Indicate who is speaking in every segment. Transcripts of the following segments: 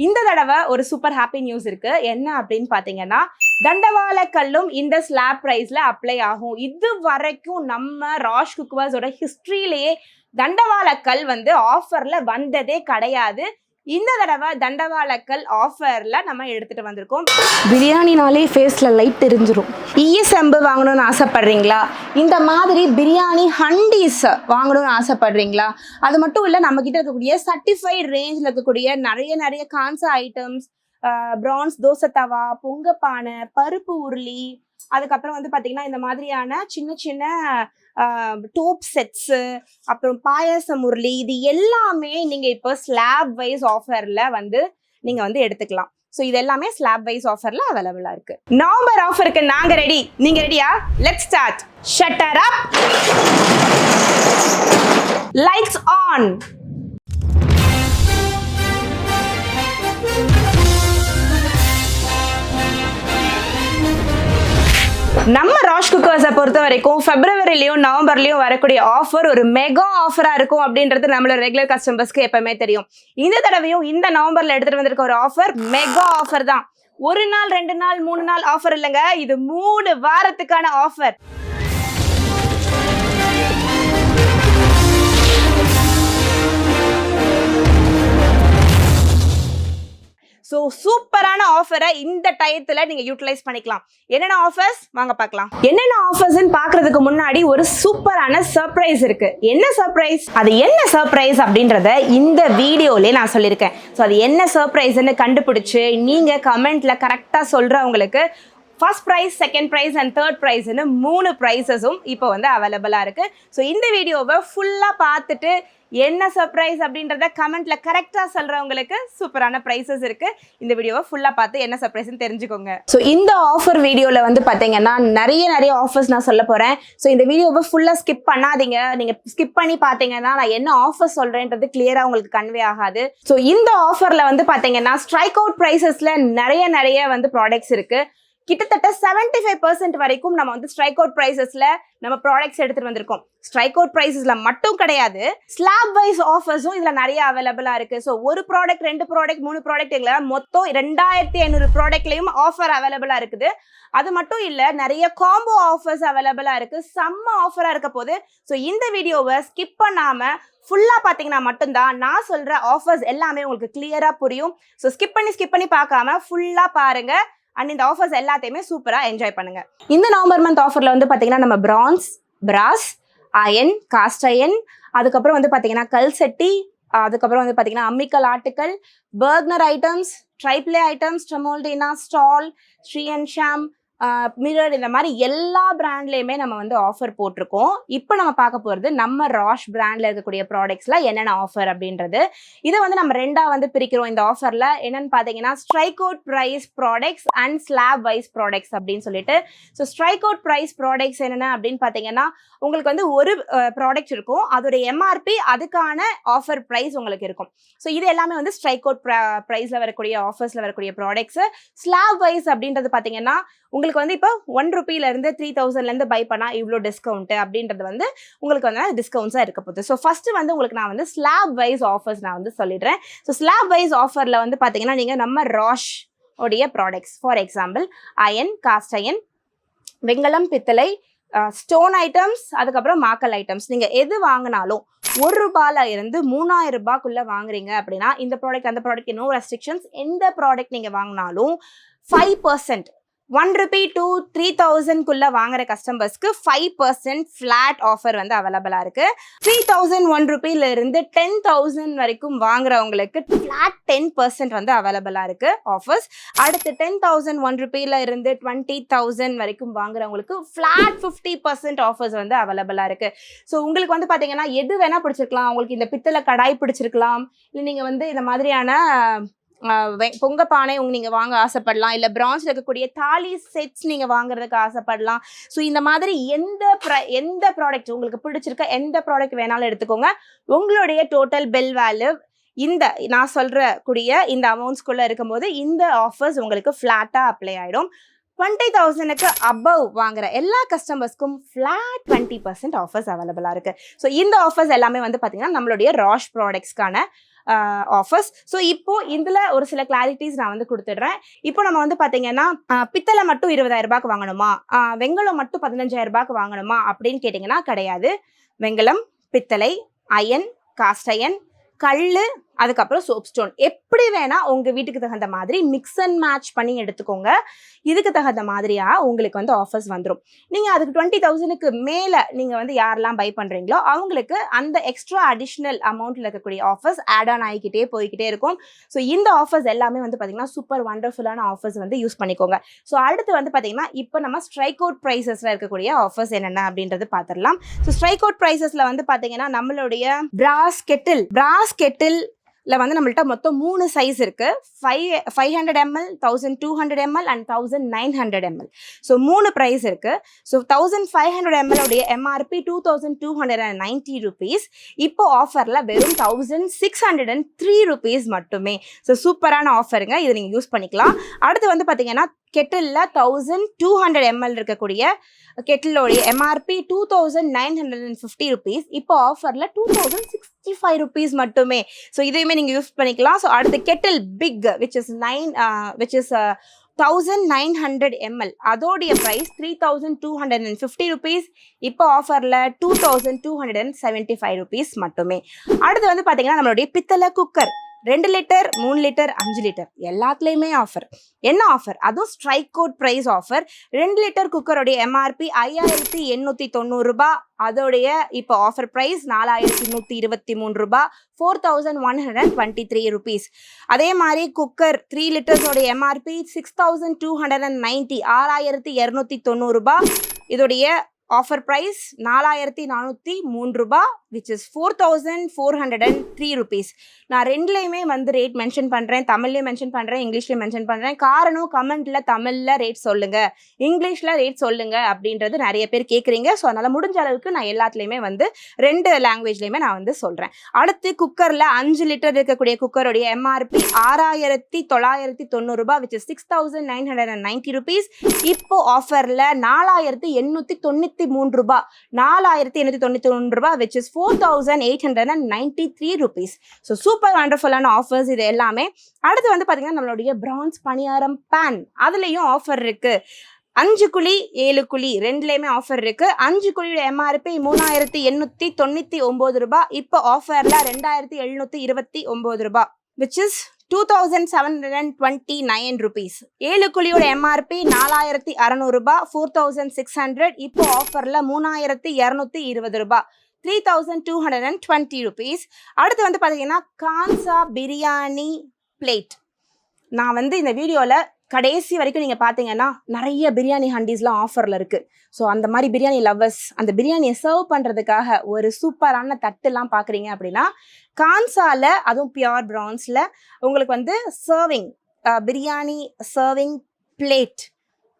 Speaker 1: இந்த தடவை ஒரு சூப்பர் ஹாப்பி நியூஸ் இருக்கு. என்ன அப்படின்னு பாத்தீங்கன்னா, தண்டவாள கல்லும் இந்த ஸ்லாப் பிரைஸ்ல அப்ளை ஆகும். இது வரைக்கும் நம்ம ராஷ் குக்வர்ஸோட ஹிஸ்டரியிலேயே தண்டவாள கல் வந்து ஆஃபர்ல வந்ததே கிடையாது. இந்த தடவை தண்டவாளக்கல் ஆஃபர்ல நம்ம எடுத்துட்டு வந்திருக்கோம்.
Speaker 2: பிரியாணினாலே ஃபேஸ்ல லைட் தெரிஞ்சிடும்.
Speaker 1: செம்பு வாங்கணும்னு ஆசைப்படுறீங்களா? இந்த மாதிரி பிரியாணி ஹண்டீஸ் வாங்கணும்னு ஆசைப்படுறீங்களா? அது மட்டும் இல்லை, நம்ம கிட்ட இருக்கக்கூடிய சர்டிஃபைட் ரேஞ்சில் இருக்கக்கூடிய நிறைய கான்சா ஐட்டம்ஸ், பிரான்ஸ் தோசை தவா, பொங்கப்பானை, பருப்பு உருளி, அதுக்கப்புறம் வந்து பார்த்தீங்கன்னா இந்த மாதிரியான சின்ன டோப் செட்ஸு, அப்புறம் பாயாசம் உருளி, இது எல்லாமே நீங்கள் இப்போ ஸ்லாப் வைஸ் ஆஃபரில் வந்து நீங்கள் வந்து எடுத்துக்கலாம். ஸோ இது எல்லாமே ஸ்லாப் வைஸ் ஆஃபரில் அவைலபிளாக இருக்கு. நவம்பர் ஆஃபருக்கு நாங்கள் ரெடி. நீங்கள் ரெடியா? Let's start. Shutter up, lights on. நம்ம ராஷ் குக்கர்ஸை பொறுத்த வரைக்கும் பிப்ரவரிலையும் நவம்பர்லையும் வரக்கூடிய ஆஃபர் ஒரு மெகா ஆஃபரா இருக்கும் அப்படின்றது நம்மளோட ரெகுலர் கஸ்டமர்ஸ்க்கு எப்பவுமே தெரியும். இந்த தடவையும் இந்த நவம்பர்ல எடுத்துட்டு வந்திருக்க ஒரு ஆஃபர் மெகா ஆஃபர் தான். 1 நாள் 2 நாள் 3 நாள் ஆஃபர் இல்லைங்க, இது 3 வாரத்துக்கான ஆஃபர். ஸோ சூப்பரான ஆஃபரை இந்த டயத்துல நீங்க யூட்டிலைஸ் பண்ணிக்கலாம். என்னென்ன ஆஃபர்ஸ் வாங்க பார்க்கலாம். என்னென்ன ஆஃபர்ஸ்ன்னு பார்க்கறதுக்கு முன்னாடி ஒரு சூப்பரான சர்ப்ரைஸ் இருக்கு. என்ன சர்ப்ரைஸ்? அது என்ன சர்ப்ரைஸ் அப்படின்றத இந்த வீடியோலயே நான் சொல்லியிருக்கேன். ஸோ அது என்ன சர்ப்ரைஸ்ன்னு கண்டுபிடிச்சு நீங்க கமெண்ட்ல கரெக்டா சொல்றவங்களுக்கு first prize, second prize and third ப்ரைஸ்ன்னு 3 ப்ரைஸஸும் இப்போ வந்து அவைலபிளாக இருக்குது. ஸோ இந்த வீடியோவை ஃபுல்லாக பார்த்துட்டு என்ன சர்ப்ரைஸ் அப்படின்றத கமெண்ட்ல கரெக்டாக சொல்கிறவங்களுக்கு சூப்பரான ப்ரைஸஸ் இருக்குது. இந்த வீடியோவை ஃபுல்லாக பார்த்து என்ன சர்ப்ரைஸ்ன்னு தெரிஞ்சுக்கோங்க. ஸோ இந்த ஆஃபர் வீடியோவில் வந்து பார்த்தீங்கன்னா நிறைய ஆஃபர்ஸ் நான் சொல்ல போகிறேன். ஸோ இந்த வீடியோவை ஃபுல்லாக ஸ்கிப் பண்ணாதீங்க. நீங்கள் ஸ்கிப் பண்ணி பார்த்தீங்கன்னா நான் என்ன ஆஃபர் சொல்கிறேன்றது கிளியராக உங்களுக்கு கன்வே ஆகாது. ஸோ இந்த ஆஃபரில் வந்து பார்த்தீங்கன்னா ஸ்ட்ரைக் அவுட் ப்ரைஸஸில் நிறைய வந்து ப்ராடக்ட்ஸ் இருக்குது. கிட்டத்தட்ட 75% வரைக்கும் நம்ம வந்து ஸ்ட்ரைக் அவுட் ப்ரைஸஸ்ல நம்ம ப்ராடக்ட்ஸ் எடுத்துட்டு வந்திருக்கோம். ஸ்ட்ரைக் அவுட் ப்ரைஸஸ்ல மட்டும் கிடையாது, ஸ்லாப் வைஸ் ஆஃபர்ஸும் இதுல நிறைய அவைலபிளா இருக்கு. ஸோ ஒரு ப்ராடக்ட், 2 ப்ராடக்ட், 3 ப்ராடக்ட் எங்களை மொத்தம் 2500 ப்ராடக்ட்லயும் ஆஃபர் அவைலபிளா இருக்குது. அது மட்டும் இல்ல, நிறைய காம்போ ஆஃபர்ஸ் அவைலபிளா இருக்கு. செம்ம ஆஃபரா இருக்க போது. ஸோ இந்த வீடியோவை ஸ்கிப் பண்ணாம ஃபுல்லா பாத்தீங்கன்னா மட்டும்தான் நான் சொல்ற ஆஃபர்ஸ் எல்லாமே உங்களுக்கு கிளியரா புரியும். ஸோ ஸ்கிப் பண்ணி பார்க்காம ஃபுல்லா பாருங்க. அண்ட் இந்த ஆஃபர்ஸ் எல்லாத்தையுமே சூப்பராக என்ஜாய் பண்ணுங்க. இந்த நவம்பர் மந்த் ஆஃபரில் வந்து பார்த்தீங்கன்னா நம்ம bronze, brass, iron, cast iron, அதுக்கப்புறம் வந்து பார்த்தீங்கன்னா கல் செட்டி, அதுக்கப்புறம் வந்து பார்த்தீங்கன்னா அம்மிக்கல் ஆட்டுக்கல், Bergner items, triply items, Tramontina, Stahl, Sri and Sam, mirror, இந்த மாதிரி எல்லா பிராண்ட்லேயுமே நம்ம வந்து ஆஃபர் போட்டிருக்கோம். இப்போ நம்ம பார்க்க போகிறது நம்ம ராஷ் பிராண்டில் இருக்கக்கூடிய ப்ராடக்ட்ஸில் என்னென்ன ஆஃபர் அப்படின்றது. இதை வந்து நம்ம 2ஆக வந்து பிரிக்கிறோம் இந்த ஆஃபரில். என்னென்னு பார்த்தீங்கன்னா strike out price products and slab wise products அப்படின்னு சொல்லிட்டு. So strike out price products என்னென்ன அப்படின்னு பார்த்தீங்கன்னா உங்களுக்கு வந்து ஒரு ப்ராடக்ட் இருக்கும், அதோடைய எம்ஆர்பி, அதுக்கான ஆஃபர் ப்ரைஸ் உங்களுக்கு இருக்கும். ஸோ இது எல்லாமே வந்து ஸ்ட்ரைக் அவுட் ப்ரைஸில் வரக்கூடிய ஆஃபர்ஸில் வரக்கூடிய ப்ராடக்ட்ஸு. ஸ்லாப் வைஸ் அப்படின்றது பார்த்தீங்கன்னா உங்களுக்கு வந்து இப்போ 1 ரூபீலேருந்து 3000லேருந்து பை பண்ணால் இவ்வளோ டிஸ்கவுண்ட்டு அப்படின்றது வந்து உங்களுக்கு வந்து டிஸ்கவுண்ட்ஸாக இருக்க போகுது. ஸோ ஃபஸ்ட்டு வந்து உங்களுக்கு நான் வந்து ஸ்லாப் வைஸ் ஆஃபர்ஸ் நான் வந்து சொல்லிடுறேன். ஸோ ஸ்லாப் வைஸ் ஆஃபரில் வந்து பார்த்தீங்கன்னா நீங்கள் நம்ம ராஷ் உடைய products, for example iron, cast iron, வெங்கலம், பித்தளை, ஸ்டோன் ஐட்டம்ஸ், அதுக்கப்புறம் மாக்கல் ஐட்டம்ஸ், நீங்கள் எது வாங்கினாலும் 1 ரூபாயில இருந்து 3000 ரூபாய்க்குள்ள வாங்குறீங்க அப்படின்னா இந்த ப்ராடக்ட் அந்த ப்ராடக்ட் நோ ரெஸ்ட்ரிக்ஷன்ஸ். எந்த ப்ராடக்ட் நீங்கள் வாங்கினாலும் 5%, 1 ரூபி to 3000குள்ள வாங்குற கஸ்டமர்ஸ்க்கு 5% ஃபிளாட் ஆஃபர் வந்து அவைலபிளா இருக்கு. 3001 ரூபியில இருந்து 10,000 வரைக்கும் வாங்குறவங்களுக்கு ஃபிளாட் 10% வந்து அவைலபிளா இருக்கு ஆஃபர்ஸ். அடுத்து 10,001 ரூபியில இருந்து 20,000 வரைக்கும் வாங்குறவங்களுக்கு ஃபிளாட் 50% ஆஃபர்ஸ் வந்து அவைலபிளா இருக்கு. ஸோ உங்களுக்கு வந்து பாத்தீங்கன்னா எது வேணா பிடிச்சிருக்கலாம். உங்களுக்கு இந்த பித்தளை கடாய் பிடிச்சிருக்கலாம், இல்லை நீங்க வந்து இந்த மாதிரியான பொங்க பானை நீங்க வாங்க ஆசைப்படலாம், இல்ல பிரான்ஸ்ல இருக்கக்கூடிய தாலி செட்ஸ் நீங்க வாங்குறதுக்கு ஆசைப்படலாம். ஸோ இந்த மாதிரி எந்த ப்ராடக்ட் உங்களுக்கு பிடிச்சிருக்க எந்த ப்ராடக்ட் வேணாலும் எடுத்துக்கோங்க. உங்களுடைய டோட்டல் பில் வேல்யூ இந்த நான் சொல்ற கூடிய இந்த அமௌண்ட்ஸ்குள்ள இருக்கும்போது இந்த ஆஃபர்ஸ் உங்களுக்கு ஃபிளாட்டா அப்ளை ஆயிடும். 20,000க்கு அபவ் வாங்குற எல்லா கஸ்டமர்ஸ்க்கும் ஃபிளாட் 20% ஆஃபர்ஸ் அவைலபிளா இருக்கு. ஸோ இந்த ஆஃபர்ஸ் எல்லாமே வந்து பாத்தீங்கன்னா நம்மளுடைய ராஷ் ப்ராடக்ட்ஸ்க்கான ஆஃபர்ஸ். ஸோ இப்போ இதில் ஒரு சில கிளாரிட்டிஸ் நான் வந்து கொடுத்துடுறேன். இப்போ நம்ம வந்து பார்த்தீங்கன்னா பித்தளை மட்டும் 20,000 ரூபாய்க்கு வாங்கணுமா, வெங்கலம் மட்டும் 15,000 ரூபாய்க்கு வாங்கணுமா அப்படின்னு கேட்டிங்கன்னா கிடையாது. வெங்கலம், பித்தளை, அயன், காஸ்ட் அயன், கல், அதுக்கப்புறம் சோப் ஸ்டோன், எப்படி வேணா உங்க வீட்டுக்கு தகுந்த மாதிரி மிக்ஸ் அண்ட் மேட்ச் பண்ணி எடுத்துக்கோங்க. இதுக்கு தகுந்த மாதிரியா உங்களுக்கு வந்து ஆஃபர்ஸ் வந்துடும். நீங்க அதுக்கு 20,000க்கு மேல நீங்க வந்து யாரெல்லாம் பை பண்றீங்களோ அவங்களுக்கு அந்த எக்ஸ்ட்ரா அடிஷ்னல் அமௌண்ட்ல இருக்கக்கூடிய ஆஃபர்ஸ் ஆட் ஆன் ஆகிக்கிட்டே போய்கிட்டே இருக்கும். ஸோ இந்த ஆஃபர்ஸ் எல்லாமே வந்து பாத்தீங்கன்னா சூப்பர் வண்டர்ஃபுல்லான ஆஃபர்ஸ் வந்து யூஸ் பண்ணிக்கோங்க. ஸோ அடுத்து வந்து பாத்தீங்கன்னா இப்போ நம்ம ஸ்ட்ரைக் அவுட் ப்ரைசஸ்ல இருக்கக்கூடிய ஆஃபர்ஸ் என்னென்ன அப்படின்றது பார்த்துடலாம். ஸோ ஸ்ட்ரைக் அவுட் ப்ரைசஸ்ல வந்து பாத்தீங்கன்னா நம்மளுடைய பிராஸ் கெட்டில் வந்து நம்மள்ட்ட மொத்தம் 3 சைஸ் இருக்கு. 500 ml, 1200 ml and 1900 ml. So 3 price இருக்கு. ஸோ 1500 ml உடைய எம்ஆர்பி 2290 rupees. இப்போ ஆஃபர்ல வெறும் 1603 rupees மட்டுமே. ஸோ சூப்பரான ஆஃபருங்க, இதை நீங்க யூஸ் பண்ணிக்கலாம். அடுத்து வந்து பாத்தீங்கன்னா கெட்டில்ல 1200 ml இருக்கக்கூடிய கெட்டிலோடைய எம்ஆர்பி 2950 rupees. இப்போ ஆஃபர்ல 2065 rupees மட்டுமே. ஸோ இதையுமே நீங்க யூஸ் பண்ணிக்கலாம். ஸோ அடுத்து kettle big which is 1900 ml, அதோடைய பிரைஸ் 3250 rupees. இப்போ ஆஃபர்ல 2275 rupees மட்டுமே. அடுத்து வந்து பாத்தீங்கன்னா நம்மளுடைய பித்தளை குக்கர் 2 லிட்டர், 3 லிட்டர், 5 லிட்டர் எல்லாத்துலேயுமே ஆஃபர். என்ன ஆஃபர்? அதுவும் strike out price offer. 2 litre குக்கருடைய எம்ஆர்பி 5890 ரூபாய். அதோடைய இப்போ ஆஃபர் ப்ரைஸ் 4123 ரூபாய், 4123 rupees. அதே மாதிரி குக்கர் 3 லிட்டர்ஸோடைய எம்ஆர்பி 6290, 6290 ரூபாய். இதோடைய ஆஃபர் ப்ரைஸ் 4403 ரூபாய், which is 4403 rupees. நான் ரெண்டுலேயுமே வந்து ரேட் மென்ஷன் பண்ணுறேன், தமிழ்லேயும் மென்ஷன் பண்ணுறேன், இங்கிலீஷ்லேயும் மென்ஷன் பண்ணுறேன். காரணம் கமெண்ட்டில் தமிழில் ரேட் சொல்லுங்கள், இங்கிலீஷில் ரேட் சொல்லுங்கள் அப்படின்றது நிறைய பேர் கேட்குறீங்க. ஸோ அதனால் முடிஞ்ச அளவுக்கு நான் எல்லாத்துலேயுமே வந்து 2 லாங்குவேஜ்லேயுமே நான் வந்து சொல்கிறேன். அடுத்து குக்கரில் 5 லிட்டர் இருக்கக்கூடிய குக்கருடைய எம்ஆர்பி 6990 ரூபாய், which is 6990 rupees. இப்போ ஆஃபரில் 4893 ரூபாய், 4893 ரூபாய், which is 4893 rupees. So super வண்டர்ஃபுல்லான ஆஃபர்ஸ் இது எல்லாமே. அடுத்து வந்து பார்த்தீங்கன்னா நம்மளுடைய பிரான்ஸ் பணியாரம் பேன், அதுலேயும் ஆஃபர் இருக்கு. 5 குழி 7 குழி ரெண்டுலேயுமே ஆஃபர் இருக்கு. 5 குழியோட எம்ஆர்பி 3899 ரூபாய். இப்போ ஆஃபர்ல 2729 ரூபாய், which is 2729 rupees. 7 குழியோட எம்ஆர்பி 4600 ரூபாய், 4600. இப்போ ஆஃபர்ல 3220 ரூபாய், 3220 rupees. அடுத்து வந்து பார்த்தீங்கன்னா கான்சா பிரியாணி பிளேட். நான் வந்து இந்த வீடியோவில் கடைசி வரைக்கும் நீங்கள் பார்த்தீங்கன்னா நிறைய பிரியாணி ஹண்டீஸ்லாம் ஆஃபரில் இருக்குது. ஸோ அந்த மாதிரி பிரியாணி லவ்வர்ஸ் அந்த பிரியாணியை சர்வ் பண்ணுறதுக்காக ஒரு சூப்பரான தட்டுலாம் பார்க்குறீங்க அப்படின்னா கான்சாவில், அதுவும் பியோர் பிரான்ஸில் உங்களுக்கு வந்து சர்விங் பிரியாணி சர்விங் பிளேட்,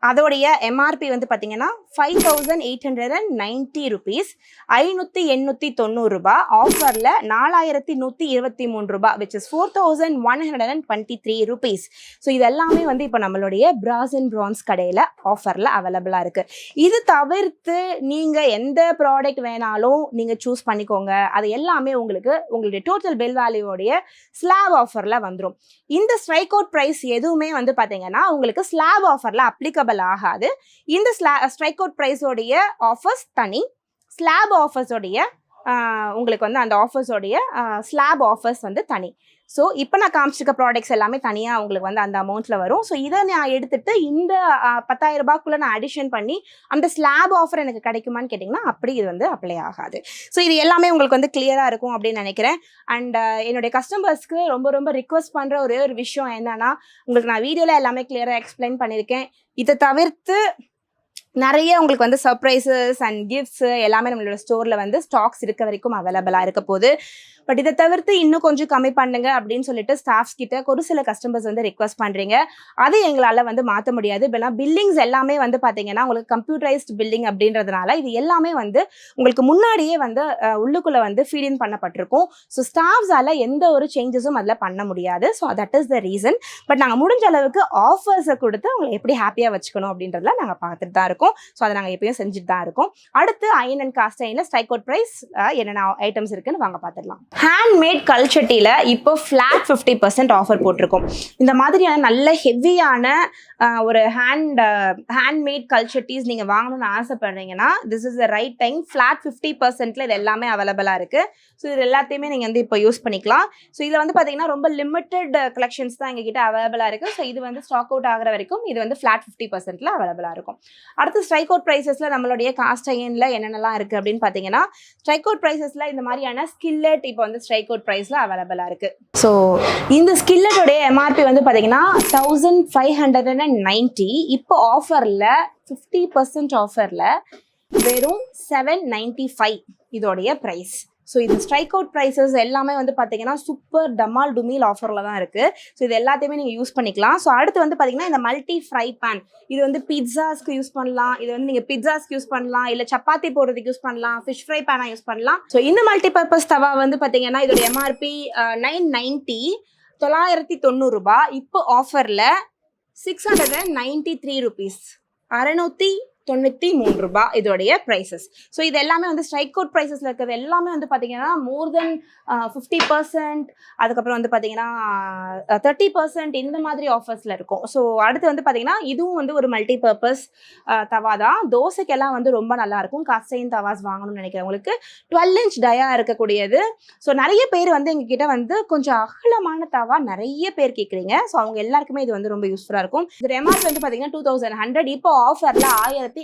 Speaker 1: அதோடைய எம்ஆர்பி வந்து பார்த்தீங்கன்னா 5890 rupees, 5890 ரூபாய். ஆஃபரில் 4123 ரூபாய், which is 4123 rupees. ஸோ இதெல்லாமே வந்து இப்போ நம்மளுடைய பிராஸ் அண்ட் பிரான்ஸ் கடையில் ஆஃபரில் அவைலபிளாக இருக்குது. இது தவிர்த்து நீங்கள் எந்த ப்ராடக்ட் வேணாலும் நீங்கள் சூஸ் பண்ணிக்கோங்க. அது எல்லாமே உங்களுடைய டோட்டல் பில் வேல்யூவோடைய ஸ்லாப் ஆஃபரில் வந்துடும். இந்த ஸ்ட்ரைக் அவுட் ப்ரைஸ் எதுவுமே வந்து பார்த்தீங்கன்னா உங்களுக்கு ஸ்லாப் ஆஃபரில் அப்ளிகபிள் ஆகாது. இந்த ஸ்ட்ரைக் அவுட் பிரைஸோடைய ஆஃபர்ஸ் தனி, ஸ்லாப் ஆஃபர்ஸோடைய உங்களுக்கு வந்து அந்த ஆஃபர்ஸோடைய ஸ்லாப் ஆஃபர்ஸ் வந்து தனி. ஸோ இப்போ நான் காமிச்சிருக்க ப்ராடக்ட்ஸ் எல்லாமே தனியாக உங்களுக்கு வந்து அந்த அமௌண்ட்டில் வரும். ஸோ இதை நான் எடுத்துகிட்டு இந்த 10,000 ரூபாய்க்குள்ளே நான் அடிஷன் பண்ணி அந்த ஸ்லாப் ஆஃபர் எனக்கு கிடைக்குமான்னு கேட்டிங்கன்னா அப்படி இது வந்து அப்ளை ஆகாது. ஸோ இது எல்லாமே உங்களுக்கு வந்து கிளியராக இருக்கும் அப்படின்னு நினைக்கிறேன். அண்ட் என்னுடைய கஸ்டமர்ஸ்க்கு ரொம்ப ரொம்ப ரிக்வஸ்ட் பண்ணுற ஒரே ஒரு விஷயம் என்னன்னா, உங்களுக்கு நான் வீடியோவில் எல்லாமே கிளியராக எக்ஸ்பிளைன் பண்ணியிருக்கேன். இதை தவிர்த்து நிறைய உங்களுக்கு வந்து சர்ப்ரைசஸ் அண்ட் கிஃப்ட்ஸ் எல்லாமே நம்மளோட ஸ்டோரில் வந்து ஸ்டாக்ஸ் இருக்க வரைக்கும் அவைலபிளாக இருக்க போகுது. பட் இதை தவிர்த்து இன்னும் கொஞ்சம் கம்மி பண்ணுங்க அப்படின்னு சொல்லிட்டு ஸ்டாஃப்ஸ் கிட்ட ஒரு சில கஸ்டமர்ஸ் வந்து ரிக்வஸ்ட் பண்ணுறீங்க. அது எங்களால் வந்து மாற்ற முடியாது. இப்போனா பில்லிங்ஸ் எல்லாமே வந்து பார்த்தீங்கன்னா உங்களுக்கு கம்ப்யூட்டரைஸ்ட் பில்லிங் அப்படின்றதுனால இது எல்லாமே வந்து உங்களுக்கு முன்னாடியே வந்து உள்ளுக்குள்ளே வந்து ஃபீட் இன் பண்ணப்பட்டிருக்கும். ஸோ ஸ்டாஃப்ஸால் எந்த ஒரு சேஞ்சஸும் அதில் பண்ண முடியாது. So that is the reason. But நாங்கள் முடிஞ்ச அளவுக்கு ஆஃபர்ஸை கொடுத்து உங்களை எப்படி ஹாப்பியாக வச்சுக்கணும் அப்படின்றதுல நாங்கள் பார்த்துட்டு தான் இருக்கோம். ஸோ அதை நாங்கள் எப்பயும் செஞ்சுட்டு தான் இருக்கோம். அடுத்து அயன் அண்ட் காஸ்ட் அயனில் ஸ்ட்ரைக் அவுட் ப்ரைஸ் என்னென்ன ஐட்டம்ஸ் இருக்குன்னு வாங்க பார்த்துடலாம். ஹேண்ட்மேட் கல்ச்சட்டியில் இப்போ ஃப்ளாட் 50% ஆஃபர் போட்டிருக்கோம். இந்த மாதிரியான நல்ல ஹெவியான ஒரு ஹேண்ட்மேட் கல்ச்சட்டிஸ் நீங்கள் வாங்கணும்னு ஆசைப்படுறீங்கன்னா this is the right time. Flat 50%ல இது எல்லாமே அவைலபிளாக இருக்குது. ஸோ இது எல்லாத்தையுமே நீங்கள் வந்து இப்போ யூஸ் பண்ணிக்கலாம். ஸோ இதில் வந்து பார்த்தீங்கன்னா ரொம்ப லிமிட்டட் கலெக்ஷன்ஸ் தான் எங்ககிட்ட அவைலபிளாக இருக்குது. ஸோ இது வந்து ஸ்டாக் அவுட் ஆகிற வரைக்கும் இது வந்து ஃப்ளாட் 50%ல அவைலபிளாக இருக்கும். அடுத்து ஸ்ட்ரைக் அவுட் ப்ரைஸஸில் நம்மளுடைய காஸ்ட் அயனில் என்னென்னலாம் இருக்குது அப்படின்னு பார்த்தீங்கன்னா ஸ்ட்ரைக் அவுட் ப்ரைஸஸில் இந்த மாதிரியான ஸ்கில்லெட் இப்போ வந்து ஸ்ட்ரைக் அவுட் ப்ரைஸில் அவைலபிளாக இருக்குது. ஸோ இந்த ஸ்கில்லெட்டோடைய எம்ஆர்பி வந்து பார்த்தீங்கன்னா 1590. இப்போ ஆஃபரில் 50% ஆஃபரில் வெறும் 795 இதோடைய ப்ரைஸ். ஸோ இது ஸ்ட்ரைக் அவுட் ப்ரைஸஸ் எல்லாமே வந்து பார்த்தீங்கன்னா சூப்பர் டமால் டுமீல் ஆஃபரில் தான் இருக்குது. ஸோ இது எல்லாத்தையுமே நீங்கள் யூஸ் பண்ணிக்கலாம். ஸோ அடுத்து வந்து பார்த்தீங்கன்னா இந்த மல்டி ஃப்ரை பேன், இது வந்து பிட்சாஸ்க்கு யூஸ் பண்ணலாம். இது வந்து நீங்கள் பிட்சாஸ்க்கு யூஸ் பண்ணலாம், இல்லை சப்பாத்தி போடுறதுக்கு யூஸ் பண்ணலாம், ஃபிஷ் ஃப்ரை பேனாக யூஸ் பண்ணலாம். ஸோ இந்த மல்டி பர்பஸ் தவா வந்து பார்த்தீங்கன்னா இதோட எம்ஆர்பி 990, 990 ரூபாய். இப்போ ஆஃபரில் 693 ருபீஸ், 693 ரூபாய் இதோடைய ப்ரைஸஸ். ஸோ இது எல்லாமே வந்து ஸ்ட்ரைக் அவுட் ப்ரைஸஸில் இருக்கிறது எல்லாமே வந்து பார்த்தீங்கன்னா மோர் தென் 50%, அதுக்கப்புறம் வந்து பார்த்தீங்கன்னா 30% இந்த மாதிரி ஆஃபர்ஸில் இருக்கும். ஸோ அடுத்து வந்து பார்த்தீங்கன்னா இதுவும் வந்து ஒரு மல்டி பர்பஸ் தவா தான். தோசைக்கெல்லாம் வந்து ரொம்ப நல்லாயிருக்கும். காஸ்டைன் தவாஸ் வாங்கணும்னு நினைக்கிறவங்களுக்கு 12 inch டயா இருக்கக்கூடியது. ஸோ நிறைய பேர் வந்து எங்ககிட்ட வந்து கொஞ்சம் அகலமான தவா நிறைய பேர் கேட்குறீங்க. ஸோ அவங்க எல்லாருக்குமே இது வந்து ரொம்ப யூஸ்ஃபுல்லாக இருக்கும். இது எம்ஆர்பி வந்து பார்த்தீங்கன்னா 2100. இப்போ ஆஃபரில்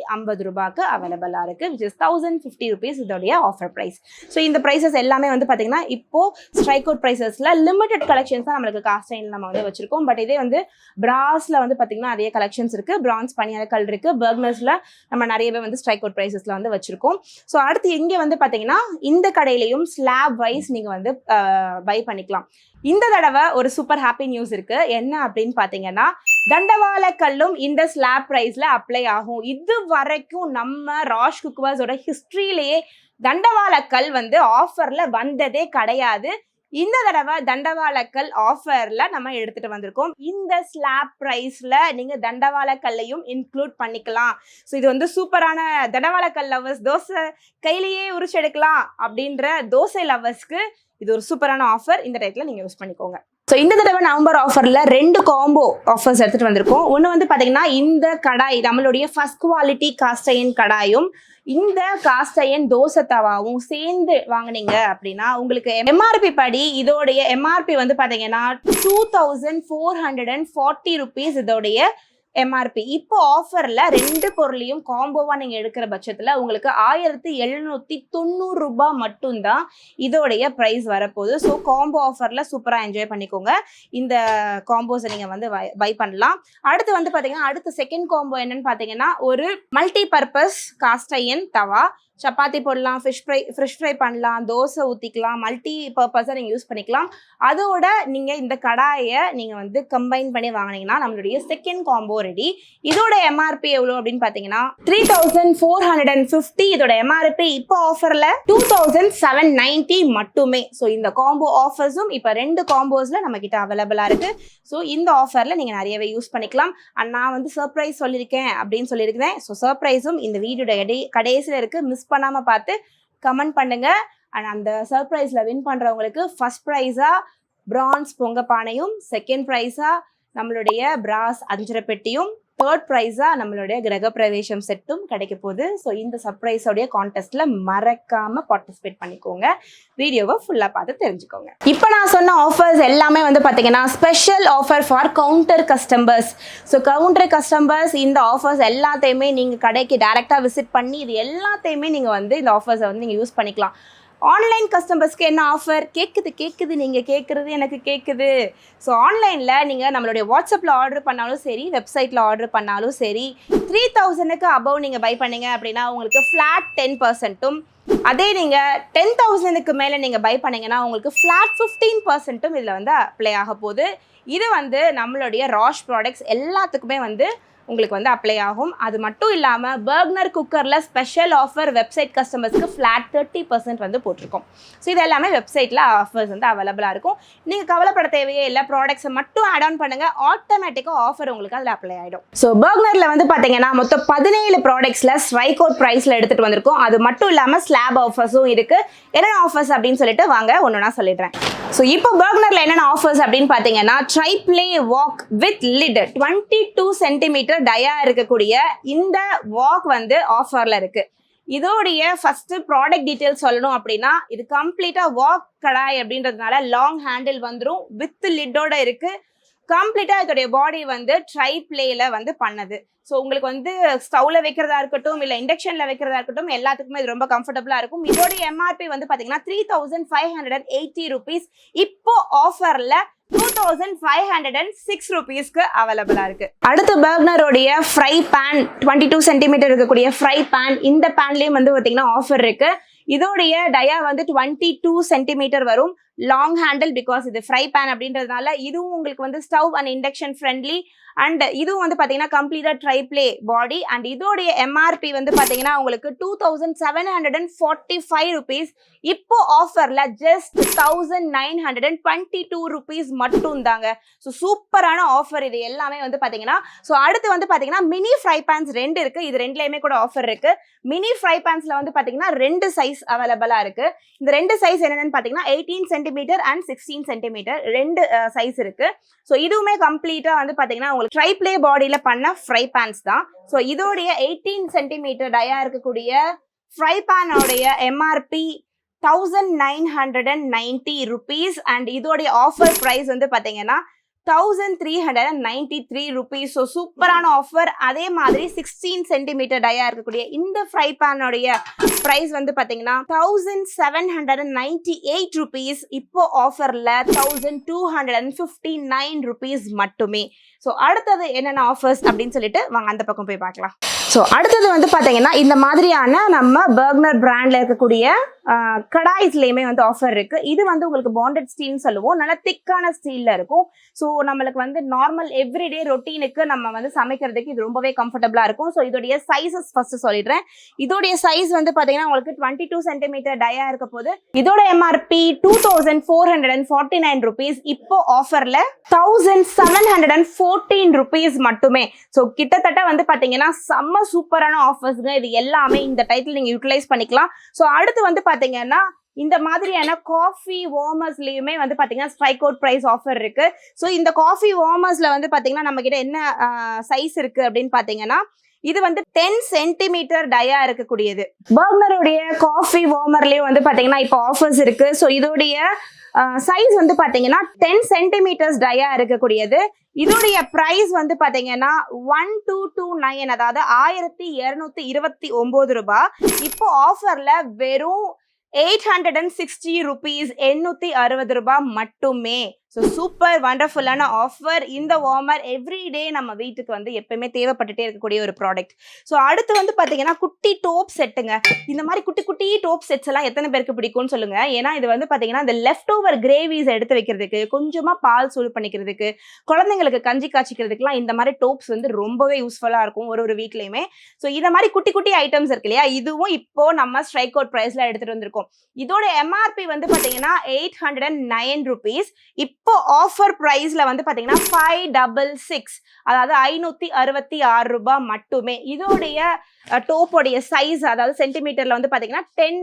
Speaker 1: 1050 ரூபாய்க்கு அவைலபிளாக இருக்குது, விச் இஸ் 1050 ருபீஸ் இதோடைய ஆஃபர் ப்ரைஸ். ஸோ இந்த ப்ரைஸஸ் எல்லாமே வந்து பார்த்தீங்கன்னா இப்போ ஸ்ட்ரைக் அவுட் ப்ரைஸஸில் லிமிடெட் கலெக்ஷன்ஸ் தான் நம்மளுக்கு காஸ்டைனில் நம்ம வந்து வச்சிருக்கோம். பட் இதே வந்து பிராஸில் வந்து பார்த்தீங்கன்னா நிறைய கலெக்ஷன்ஸ் இருக்குது. பிரான்ஸ் பனியாரக்கல் இருக்குது. பர்க்னர்ஸில் நம்ம நிறையவே வந்து ஸ்ட்ரைக் அவுட் ப்ரைஸஸில் வந்து வச்சிருக்கோம். ஸோ அடுத்து இங்கே வந்து பார்த்தீங்கன்னா இந்த கடையிலையும் ஸ்லாப் வைஸ் நீங்கள் வந்து பை பண்ணிக்கலாம். இந்த தடவை ஒரு சூப்பர் ஹாப்பி நியூஸ் இருக்கு. என்ன அப்படின்னு பார்த்தீங்கன்னா தண்டவாளக்கல்லும் இந்த ஸ்லாப் ப்ரைஸ்ல அப்ளை ஆகும். இது வரைக்கும் நம்ம ராஷ் குக்வர்ஸோட ஹிஸ்ட்ரியிலேயே தண்டவாளக்கல் வந்து ஆஃபர்ல வந்ததே கிடையாது. இந்த தடவை தண்டவாளக்கல் ஆஃபர்ல நம்ம எடுத்துட்டு வந்திருக்கோம். இந்த ஸ்லாப் பிரைஸ்ல நீங்க தண்டவாளக்கல்லையும் இன்க்ளூட் பண்ணிக்கலாம். ஸோ இது வந்து சூப்பரான தண்டவாளக்கல் லவர்ஸ், தோசை கையிலேயே உரிச்சு எடுக்கலாம் அப்படின்ற தோசை லவர்ஸ்க்கு இது ஒரு சூப்பரான ஆஃபர். இந்த டைத்துல நீங்க யூஸ் பண்ணிக்கோங்க. ஸோ இந்த தடவை நவம்பர் ஆஃபரில் 2 காம்போ ஆஃபர்ஸ் எடுத்துகிட்டு வந்திருக்கோம். ஒன்று வந்து பார்த்தீங்கன்னா இந்த கடாய், நம்மளுடைய ஃபர்ஸ்ட் குவாலிட்டி காஸ்ட் அயன் கடாயும் இந்த காஸ்ட் அயன் தோசை தவாவும் சேர்ந்து வாங்கினீங்க அப்படின்னா உங்களுக்கு எம்ஆர்பி படி இதோடைய எம்ஆர்பி வந்து பார்த்தீங்கன்னா 2440 ருபீஸ் இதோடைய எம்ஆர்பி. இப்போ ஆஃபர்ல 2 பொருளையும் காம்போவா நீங்க எடுக்கிற பட்சத்துல உங்களுக்கு 1790 ரூபாய் மட்டும்தான் இதோடைய பிரைஸ் வரப்போகுது. ஸோ காம்போ ஆஃபர்ல சூப்பரா என்ஜாய் பண்ணிக்கோங்க. இந்த காம்போஸை நீங்க வந்து பை பண்ணலாம். அடுத்து வந்து பாத்தீங்கன்னா அடுத்த செகண்ட் காம்போ என்னன்னு பாத்தீங்கன்னா ஒரு மல்டி பர்பஸ் காஸ்ட் அயன் தவா. சப்பாத்தி போடலாம், ஃபிஷ் ஃப்ரை பண்ணலாம், தோசை ஊற்றிக்கலாம், மல்டி பர்பஸாக நீங்கள் யூஸ் பண்ணிக்கலாம். அதோட நீங்கள் இந்த கடாயை நீங்கள் வந்து கம்பைன் பண்ணி வாங்கினீங்கன்னா நம்மளுடைய செகண்ட் காம்போ ரெடி. இதோட எம்ஆர்பி எவ்வளோ அப்படின்னு பார்த்தீங்கன்னா 3450. இதோட எம்ஆர்பி இப்போ ஆஃபரில் 2790 மட்டுமே. ஸோ இந்த காம்போ ஆஃபர்ஸும் இப்போ 2 காம்போஸில் நம்மக்கிட்ட அவைலபிளாக இருக்குது. ஸோ இந்த ஆஃபரில் நீங்கள் நிறையவே யூஸ் பண்ணிக்கலாம். நான் வந்து சர்ப்ரைஸ் சொல்லியிருக்கேன் அப்படின்னு சொல்லியிருக்கிறேன். ஸோ சர்ப்ரைஸும் இந்த வீடியோட கடைசியில் இருக்குது. மிஸ் பண்ணாமல் பார்த்து கமெண்ட் பண்ணுங்க. அண்ட் அந்த சர்ப்ரைஸில் வின் பண்ணுறவங்களுக்கு ஃபர்ஸ்ட் ப்ரைஸாக பிரான்ஸ் பொங்க பானையும், செகண்ட் ப்ரைஸாக நம்மளுடைய பிராஸ் அஞ்சரை பெட்டியும், தேர்ட் ப்ரைஸாக நம்மளுடைய கிரக பிரவேசம் செட்டும் கிடைக்க போகுது. ஸோ இந்த சர்ப்ரைஸோடைய கான்டெஸ்ட்டில் மறக்காமல் பார்ட்டிசிபேட் பண்ணிக்கோங்க. வீடியோவை ஃபுல்லாக பார்த்து தெரிஞ்சுக்கோங்க. இப்போ நான் சொன்ன ஆஃபர்ஸ் எல்லாமே வந்து பார்த்தீங்கன்னா special offer for counter customers. So counter customers இந்த ஆஃபர்ஸ் எல்லாத்தையுமே நீங்கள் கடைக்கு டேரெக்டாக விசிட் பண்ணி இது எல்லாத்தையுமே நீங்கள் வந்து இந்த ஆஃபர்ஸை வந்து நீங்கள் யூஸ் பண்ணிக்கலாம். ஆன்லைன் கஸ்டமர்ஸ்க்கு என்ன ஆஃபர்? கேட்குது நீங்கள் கேட்குறது எனக்கு கேட்குது. ஸோ ஆன்லைனில் நீங்கள் நம்மளுடைய வாட்ஸ்அப்பில் ஆர்டர் பண்ணாலும் சரி, வெப்சைட்டில் ஆர்டர் பண்ணாலும் சரி, 3000க்கு அபவ் நீங்கள் பை பண்ணீங்க அப்படின்னா உங்களுக்கு ஃப்ளாட் 10%ம், அதே நீங்கள் 10,000க்கு மேலே நீங்கள் பை பண்ணீங்கன்னா உங்களுக்கு ஃப்ளாட் 15%ம் இதில் வந்து அப்ளை ஆக போகுது. இது வந்து நம்மளுடைய ராஷ் ப்ராடக்ட்ஸ் எல்லாத்துக்குமே வந்து உங்களுக்கு வந்து அப்ளை ஆகும். அது மட்டும் இல்லாமல் பர்க்னர் குக்கரில் ஸ்பெஷல் ஆஃபர் வெப்சைட் கஸ்டமர்ஸ்க்கு ஃப்ளாட் 30% வந்து போட்டிருக்கோம். ஸோ இது எல்லாமே வெப்சைட்டில் ஆஃபர்ஸ் வந்து அவைலபிளாக இருக்கும். நீங்கள் கவலைப்பட தேவையே இல்லை, ப்ராடக்ட்ஸை மட்டும் ஆட் ஆன் பண்ணுங்கள், ஆட்டோமேட்டிக்காக ஆஃபர் உங்களுக்கு அதில் அப்ளை ஆகிடும். ஸோ பர்க்னரில் வந்து பார்த்தீங்கன்னா மொத்தம் 17 ப்ராடக்ட்ஸில் ஸ்ட்ரைக் அவுட் ப்ரைஸில் எடுத்துகிட்டு வந்திருக்கோம். அது மட்டும் இல்லாமல் ஸ்லாப் ஆஃபர்ஸும் இருக்குது. என்னென்ன ஆஃபர்ஸ் அப்படின்னு சொல்லிட்டு வாங்க ஒன்று நான் சொல்லிடுறேன். ஸோ இப்போ பர்க்னரில் என்னென்ன ஆஃபர்ஸ் அப்படின்னு பார்த்தீங்கன்னா triply wok with lid 22 centimetre dia இருக்கக்கூடிய இந்த வாக் வந்து ஆஃபரில் இருக்குது. இதோடைய ஃபர்ஸ்ட் ப்ராடக்ட் டீட்டெயில்ஸ் சொல்லணும் அப்படின்னா இது கம்ப்ளீட்டாக வாக் கடாய் அப்படின்றதுனால லாங் ஹேண்டில் வந்துடும், வித் லிட்டோட இருக்குது. கம்ப்ளீட்டாக இதோடைய பாடி வந்து ட்ரைப்ளேல வந்து பண்ணது. ஸோ உங்களுக்கு வந்து ஸ்டவ்வில் வைக்கிறதா இருக்கட்டும் இல்லை இண்டக்ஷனில் வைக்கிறதா இருக்கட்டும் எல்லாத்துக்குமே இது ரொம்ப கம்ஃபர்டபுளாக இருக்கும். இதோடைய எம்ஆர்பி வந்து பார்த்தீங்கன்னா 3580 rupees. இப்போ ஆஃபரில் 2506 rupeesக்கு அவைலபிளாக இருக்கு. அடுத்து பர்க்னரோடைய ஃப்ரை பேன் 22 சென்டிமீட்டர் இருக்கக்கூடிய ஃப்ரை பேன், இந்த பேன்லேயும் வந்து பார்த்தீங்கன்னா ஆஃபர் இருக்கு. இதோடைய டயா வந்து 22 சென்டிமீட்டர் வரும், லாங் ஹேண்டில். பிகாஸ் இது ஃப்ரை பேன் அப்படின்றதுனால இதுவும் உங்களுக்கு வந்து stove and induction friendly. And இதுவும் வந்து பார்த்தீங்கன்னா கம்ப்ளீட்டாக ட்ரைப்ளே பாடி. அண்ட் இதோடைய எம்ஆர்பி வந்து பார்த்தீங்கன்னா உங்களுக்கு 2745 rupees. இப்போ ஆஃபரில் ஜஸ்ட் 1922 rupees மட்டும் தாங்க. ஸோ சூப்பரான ஆஃபர் இது எல்லாமே வந்து பார்த்தீங்கன்னா. ஸோ அடுத்து வந்து பார்த்தீங்கன்னா மினி ஃப்ரை பேன்ஸ் 2 இருக்குது. இது 2லேயுமே கூட ஆஃபர் இருக்குது. மினி ஃப்ரை பேன்ஸில் வந்து பார்த்தீங்கன்னா 2 சைஸ் அவைலபிளாக இருக்குது. இந்த 2 சைஸ் என்னென்னு பார்த்தீங்கன்னா 18 சென்டிமீட்டர் அண்ட் 16 சென்டிமீட்டர் 2 சைஸ் இருக்குது. ஸோ இதுவுமே கம்ப்ளீட்டாக வந்து பார்த்தீங்கன்னா உங்களுக்கு ட்ரைப்ளே பாடியில் பண்ண ஃப்ரை பேன்ஸ் தான். ஸோ இதோடைய 18 சென்டிமீட்டர் டயா இருக்கக்கூடிய ஃப்ரை பேனோடைய எம்ஆர்பி 1990 rupees. அண்ட் இதோடைய ஆஃபர் ப்ரைஸ் வந்து பார்த்தீங்கன்னா 1393 rupees. ஸோ சூப்பரான ஆஃபர். அதே மாதிரி 16 சென்டிமீட்டர் டயா இருக்கக்கூடிய இந்த ஃப்ரை பேனோடைய ப்ரைஸ் வந்து பார்த்தீங்கன்னா 1798 rupees. இப்போ ஆஃபரில் 1259 rupees மட்டுமே. ஸோ அடுத்தது என்னென்ன ஆஃபர்ஸ் அப்படின்னு சொல்லிட்டு வாங்க அந்த பக்கம் போய் பார்க்கலாம். ஸோ அடுத்தது வந்து பார்த்தீங்கன்னா இந்த மாதிரியான நம்ம பர்க்னர் பிராண்டில் இருக்கக்கூடிய கடாய்ஸ்லேயுமே வந்து ஆஃபர் இருக்குது. இது வந்து உங்களுக்கு பாண்டட் ஸ்டீல்னு சொல்லுவோம், நல்லா திக்கான ஸ்டீலில் இருக்கும். ஸோ நம்மளுக்கு வந்து நார்மல் எவ்ரிடே ரொட்டீனுக்கு நம்ம வந்து சமைக்கிறதுக்கு இது ரொம்பவே கம்ஃபர்டபுளாக இருக்கும். ஸோ இதோடைய சைஸஸ் ஃபர்ஸ்ட் சொல்லிடுறேன். இதோடைய சைஸ் வந்து பார்த்தீங்கன்னா உங்களுக்கு 22 சென்டிமீட்டர் டயா இருக்க போது. இதோட எம்ஆர்பி 2449 rupees. இப்போ ஆஃபரில் 1714 rupees மட்டுமே. ஸோ கிட்டத்தட்ட வந்து பார்த்தீங்கன்னா செம்ம சூப்பரான ஆஃபர்ஸ்ங்க. இது எல்லாமே இந்த டைட்டில் நீங்கள் யூட்டிலைஸ் பண்ணிக்கலாம். ஸோ அடுத்து வந்து பார்த்தீங்கன்னா இந்த மாதிரியான காஃபி வார்மர்ஸ்லயுமே வந்து பாத்தீங்கன்னா ஸ்ட்ரைக் அவுட் பிரைஸ் ஆஃபர் இருக்கு. ஸோ இந்த காஃபி வார்மர்ஸ்ல வந்து பாத்தீங்கன்னா நம்ம கிட்ட என்ன சைஸ் இருக்கு அப்படின்னு பாத்தீங்கன்னா இது வந்து 10 சென்டிமீட்டர் டயா இருக்கக்கூடியது. பர்க்னருடைய காஃபி வார்மர்லயும் வந்து பாத்தீங்கன்னா இப்போ ஆஃபர்ஸ் இருக்கு. ஸோ இதோடைய சைஸ் வந்து பாத்தீங்கன்னா 10 சென்டிமீட்டர்ஸ் டயா இருக்கக்கூடியது. இதோடைய பிரைஸ் வந்து பாத்தீங்கன்னா 1229, அதாவது 1229 ரூபாய். இப்போ ஆஃபர்ல வெறும் 860 rupees, 860 ரூபாய் மட்டுமே. ஸோ சூப்பர் வண்டர்ஃபுல்லான ஆஃபர். இந்த வார்மர் எவ்ரிடே நம்ம வீட்டுக்கு வந்து எப்பயுமே தேவைப்பட்டுட்டே இருக்கக்கூடிய ஒரு ப்ராடக்ட். ஸோ அடுத்து வந்து பார்த்தீங்கன்னா குட்டி டோப் செட்டுங்க. இந்த மாதிரி குட்டி குட்டி டோப் செட்ஸ் எல்லாம் எத்தனை பேருக்கு பிடிக்கும்னு சொல்லுங்க. ஏன்னா இது வந்து பார்த்தீங்கன்னா இந்த லெஃப்ட் ஓவர் கிரேவிஸ் எடுத்து வைக்கிறதுக்கு, கொஞ்சமாக பால் சூடு பண்ணிக்கிறதுக்கு, குழந்தைங்களுக்கு கஞ்சி காய்ச்சிக்கிறதுக்குலாம் இந்த மாதிரி டோப்ஸ் வந்து ரொம்பவே யூஸ்ஃபுல்லாக இருக்கும் ஒரு வீட்லையுமே. ஸோ இந்த மாதிரி குட்டி குட்டி ஐட்டம்ஸ் இருக்கு இல்லையா, இதுவும் இப்போ நம்ம ஸ்ட்ரைக் அவுட் ப்ரைஸில் எடுத்துகிட்டு வந்திருக்கோம். இதோட எம்ஆர்பி வந்து பார்த்தீங்கன்னா 809 rupees. இப்போ ஆஃபர் பிரைஸ்ல வந்து பாத்தீங்கன்னா 566, அதாவது 566 ரூபாய் மட்டுமே. இதோடைய டோப்போடைய சைஸ், அதாவது சென்டிமீட்டர்ல வந்து பாத்தீங்கன்னா 10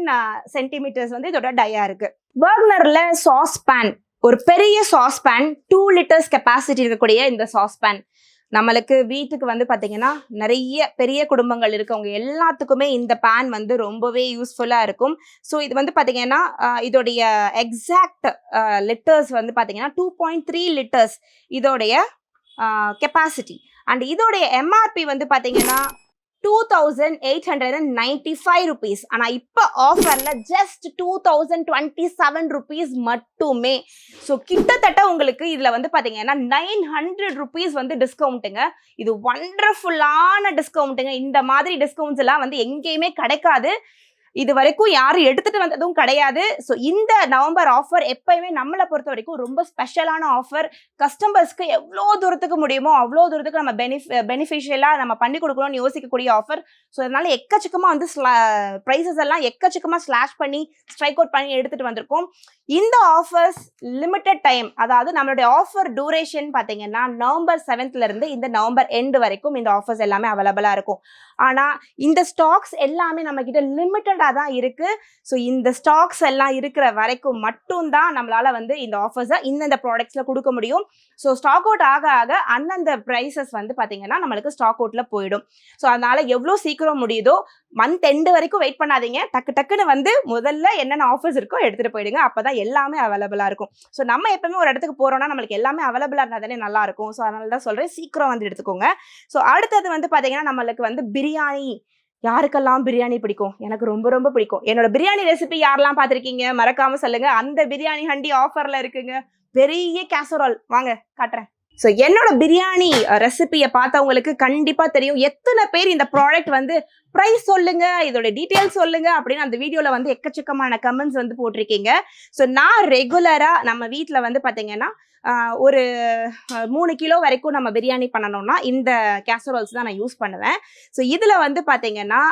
Speaker 1: சென்டிமீட்டர்ஸ் வந்து இதோட டயா இருக்கு. பர்க்னர்ல சாஸ் பேன், ஒரு பெரிய சாஸ் பேன், 2 liters கெப்பாசிட்டி இருக்கக்கூடிய இந்த சாஸ் பேன் நம்மளுக்கு வீட்டுக்கு வந்து பார்த்தீங்கன்னா நிறைய பெரிய குடும்பங்கள் இருக்கவங்க எல்லாத்துக்குமே இந்த பேன் வந்து ரொம்பவே யூஸ்ஃபுல்லாக இருக்கும். ஸோ இது வந்து பார்த்தீங்கன்னா இதோடைய எக்ஸாக்ட் லிட்டர்ஸ் வந்து பார்த்தீங்கன்னா 2.3 liters இதோடைய கெப்பாசிட்டி. அண்ட் இதோடைய எம்ஆர்பி வந்து பார்த்தீங்கன்னா 2895 rupees. ஆனால் இப்போ ஆஃபரில் ஜஸ்ட் 2027 rupees மட்டுமே. ஸோ கிட்டத்தட்ட உங்களுக்கு இதில் வந்து பார்த்தீங்கன்னா 900 rupees வந்து டிஸ்கவுண்ட்டுங்க. இது வண்டர்ஃபுல்லான டிஸ்கவுண்ட்டுங்க. இந்த மாதிரி டிஸ்கவுண்ட்ஸ் எல்லாம் வந்து எங்கேயுமே கிடைக்காது. இது வரைக்கும் யாரும் எடுத்துட்டு வந்ததும் கிடையாது. ஸோ இந்த நவம்பர் ஆஃபர் எப்பயுமே நம்மளை பொறுத்த வரைக்கும் ரொம்ப ஸ்பெஷலான ஆஃபர். கஸ்டமர்ஸ்க்கு எவ்வளோ தூரத்துக்கு முடியுமோ அவ்வளோ தூரத்துக்கு நம்ம பெனிஃபிஷியலாக நம்ம பண்ணி கொடுக்கணும்னு யோசிக்கக்கூடிய ஆஃபர். ஸோ அதனால எக்கச்சக்கமாக வந்து ப்ரைஸஸ் எல்லாம் எக்கச்சக்கமாக ஸ்லாஷ் பண்ணி ஸ்ட்ரைக் அவுட் பண்ணி எடுத்துட்டு வந்திருக்கோம். இந்த ஆஃபர்ஸ் லிமிட்டட் டைம், அதாவது நம்மளுடைய ஆஃபர் டூரேஷன் பார்த்தீங்கன்னா நவம்பர் 7th இருந்து இந்த நவம்பர் எண்ட் வரைக்கும் இந்த ஆஃபர்ஸ் எல்லாமே அவைலபிளா இருக்கும். ஆனா இந்த ஸ்டாக்ஸ் எல்லாமே நம்ம கிட்ட லிமிட்டடா தான் இருக்கு. ஸோ இந்த ஸ்டாக்ஸ் எல்லாம் இருக்கிற வரைக்கும் மட்டும்தான் நம்மளால வந்து இந்த ஆஃபர்ஸை இந்த ப்ராடக்ட்ஸ்ல கொடுக்க முடியும். ஸோ ஸ்டாக் அவுட் ஆக ஆக அந்தந்த ப்ரைசஸ் வந்து பார்த்தீங்கன்னா நம்மளுக்கு ஸ்டாக் அவுட்ல போயிடும். ஸோ அதனால எவ்வளோ சீக்கிரம் முடியுதோ மந்த் எண்டு வரைக்கும் வெயிட் பண்ணாதீங்க. டக்கு டக்குன்னு வந்து முதல்ல என்னென்ன ஆஃபர்ஸ் இருக்கோ எடுத்துட்டு போயிடுங்க. அப்பதான் எல்லாமே அவைலபிளா இருக்கும். ஸோ நம்ம எப்பவுமே ஒரு இடத்துக்கு போறோம்னா நம்மளுக்கு எல்லாமே அவைலபிளா இருந்தா தானே நல்லா இருக்கும். ஸோ அதனால தான் சொல்றேன், சீக்கிரம் வந்து எடுத்துக்கோங்க. ஸோ அடுத்தது வந்து பாத்தீங்கன்னா நம்மளுக்கு வந்து பிரியாணி. யாருக்கெல்லாம் பிரியாணி பிடிக்கும்? எனக்கு ரொம்ப ரொம்ப பிடிக்கும். என்னோட பிரியாணி ரெசிபி யாரெல்லாம் பார்த்துருக்கீங்க மறக்காம சொல்லுங்க. அந்த பிரியாணி ஹண்டி ஆஃபர்ல இருக்குங்க. பெரிய கேசரோல் வாங்க காட்டுறேன். ஸோ என்னோட பிரியாணி ரெசிபியை பார்த்தவங்களுக்கு கண்டிப்பா தெரியும் எத்தனை பேர் இந்த ப்ராடக்ட் வந்து ப்ரைஸ் சொல்லுங்க, இதோட டீட்டெயில்ஸ் சொல்லுங்க அப்படின்னு அந்த வீடியோல வந்து எக்கச்சக்கமான கமெண்ட்ஸ் வந்து போட்டிருக்கீங்க. ஸோ நான் ரெகுலரா நம்ம வீட்டில் வந்து பார்த்தீங்கன்னா ஒரு 3 கிலோ வரைக்கும் நம்ம பிரியாணி பண்ணணும்னா இந்த கேசரோல்ஸ் தான் நான் யூஸ் பண்ணுவேன். ஸோ இதுல வந்து பார்த்தீங்கன்னா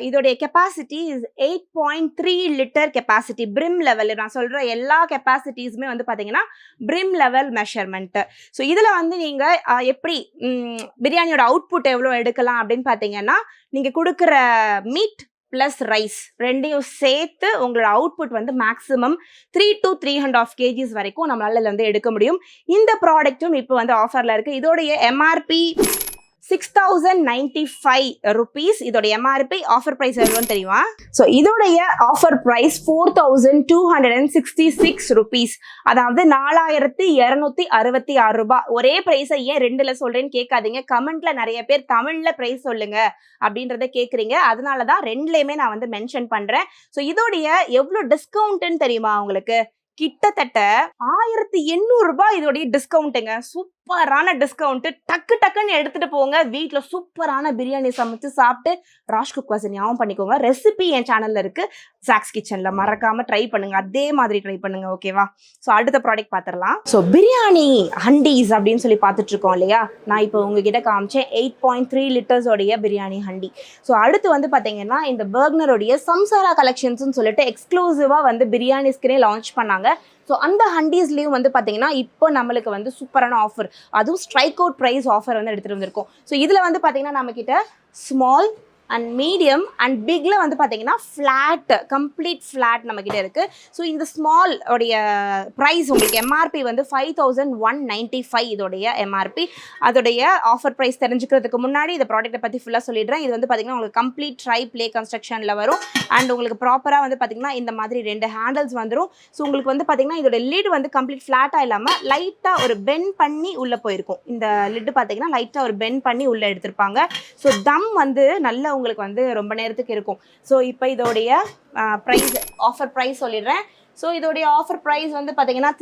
Speaker 1: இதோடைய capacity 8.3 litre capacity. Brim level நான் சொல்ற எல்லா கெப்பாசிட்டிஸுமே வந்து பார்த்தீங்கன்னா பிரிம் லெவல் மெஷர்மெண்ட். ஸோ இதில் வந்து நீங்கள் எப்படி பிரியாணியோட அவுட்புட் எவ்வளோ எடுக்கலாம் அப்படின்னு பார்த்தீங்கன்னா நீங்கள் கொடுக்குற மீட் ப்ளஸ் ரைஸ் ரெண்டையும் சேர்த்து உங்களோட அவுட்புட் வந்து மேக்ஸிமம் 3 to 3.5 kgs வரைக்கும் நம்மளால இதில் வந்து எடுக்க முடியும். இந்த ப்ராடக்ட்டும் இப்போ வந்து ஆஃபரில் இருக்குது. இதோடைய எம்ஆர்பி 6095 rupees. இதோட எம்ஆர்பி ஆஃபர் பிரைஸ் எவ்வளோன்னு தெரியுமா? ஸோ இதோடைய ஆஃபர் பிரைஸ் 4266 rupees. அதாவது 4266 ரூபாய். ஒரே பிரைஸை ஏன் ரெண்டுல சொல்றேன்னு கேட்காதீங்க. கமெண்ட்ல நிறைய பேர் தமிழ்ல பிரைஸ் சொல்லுங்க அப்படின்றத கேட்குறீங்க. அதனாலதான் ரெண்டுலையுமே நான் வந்து மென்ஷன் பண்றேன். ஸோ இதோடைய எவ்வளோ டிஸ்கவுண்ட்னு தெரியுமா உங்களுக்கு? கிட்டத்தட்ட 1800 ரூபாய் இதோடைய டிஸ்கவுண்ட்டுங்க. சூப்பரான டிஸ்கவுண்ட். டக்கு டக்குன்னு எடுத்துட்டு போங்க. வீட்டுல சூப்பரான பிரியாணி சமைச்சு சாப்பிட்டு ராஜ் குக் வாசன் ஞாபகம் பண்ணிக்கோங்க. ரெசிபி என் சேனல்ல இருக்கு, சாக்ஸ் கிச்சன்ல. மறக்காம ட்ரை பண்ணுங்க, அதே மாதிரி ட்ரை பண்ணுங்க. ஓகேவா? ஸோ அடுத்த ப்ராடக்ட் பார்த்துடலாம். ஸோ பிரியாணி ஹண்டீஸ் அப்படின்னு சொல்லி பார்த்துட்டு இருக்கோம் இல்லையா? நான் இப்போ உங்ககிட்ட காமிச்சேன் 8.3 லிட்டர்ஸோடைய பிரியாணி ஹண்டி. ஸோ அடுத்து வந்து பார்த்தீங்கன்னா இந்த பர்க்னருடைய சம்சாரா கலெக்ஷன்ஸ்னு சொல்லிட்டு எக்ஸ்க்ளூசிவா வந்து பிரியாணிஸ்க்குனே லான்ச் பண்ணாங்க. ஸோ அந்த ஹண்டீஸ்லேயும் வந்து பார்த்தீங்கன்னா இப்போ நம்மளுக்கு வந்து சூப்பரான ஆஃபர், அதுவும் ஸ்ட்ரைக் அவுட் ப்ரைஸ் ஆஃபர் வந்து எடுத்துகிட்டு வந்திருக்கோம். ஸோ இதில் வந்து பார்த்தீங்கன்னா நம்மக்கிட்ட ஸ்மால் அண்ட் மீடியம் அண்ட் பிக்ல வந்து பார்த்தீங்கன்னா ஃப்ளாட், கம்ப்ளீட் ஃப்ளாட் நம்மக்கிட்ட இருக்குது. ஸோ இந்த ஸ்மால் உடைய ப்ரைஸ் உங்களுக்கு எம்ஆர்பி வந்து 5195 இதோடைய எம்ஆர்பி. அதோடைய ஆஃபர் ப்ரைஸ் தெரிஞ்சுக்கிறதுக்கு முன்னாடி இந்த ப்ராடக்ட்டை பற்றி ஃபுல்லாக சொல்லிடுறேன். இது வந்து பார்த்தீங்கன்னா உங்களுக்கு கம்ப்ளீட் ட்ரை ப்ளே கன்ஸ்ட்ரக்ஷனில் வரும். அண்ட் உங்களுக்கு ப்ராப்பராக வந்து பார்த்தீங்கன்னா இந்த மாதிரி 2 ஹேண்டில்ஸ் வந்துடும். ஸோ உங்களுக்கு வந்து பார்த்தீங்கன்னா இதோட லிட் வந்து கம்ப்ளீட் ஃப்ளாட்டாக இல்லாமல் லைட்டாக ஒரு பெண்ட் பண்ணி உள்ளே போயிருக்கும். இந்த லிட்டு பார்த்தீங்கன்னா லைட்டாக ஒரு பெண்ட் பண்ணி உள்ளே எடுத்திருப்பாங்க. ஸோ தம் வந்து நல்ல உங்களுக்கு வந்து ரொம்ப நேரத்துக்கு இருக்கும். ஸோ இப்போ இதோடைய ப்ரைஸ் ஆஃபர் ப்ரைஸ் சொல்லிடுறேன். ஸோ இதோடைய ஆஃபர் ப்ரைஸ் வந்து பார்த்தீங்கன்னா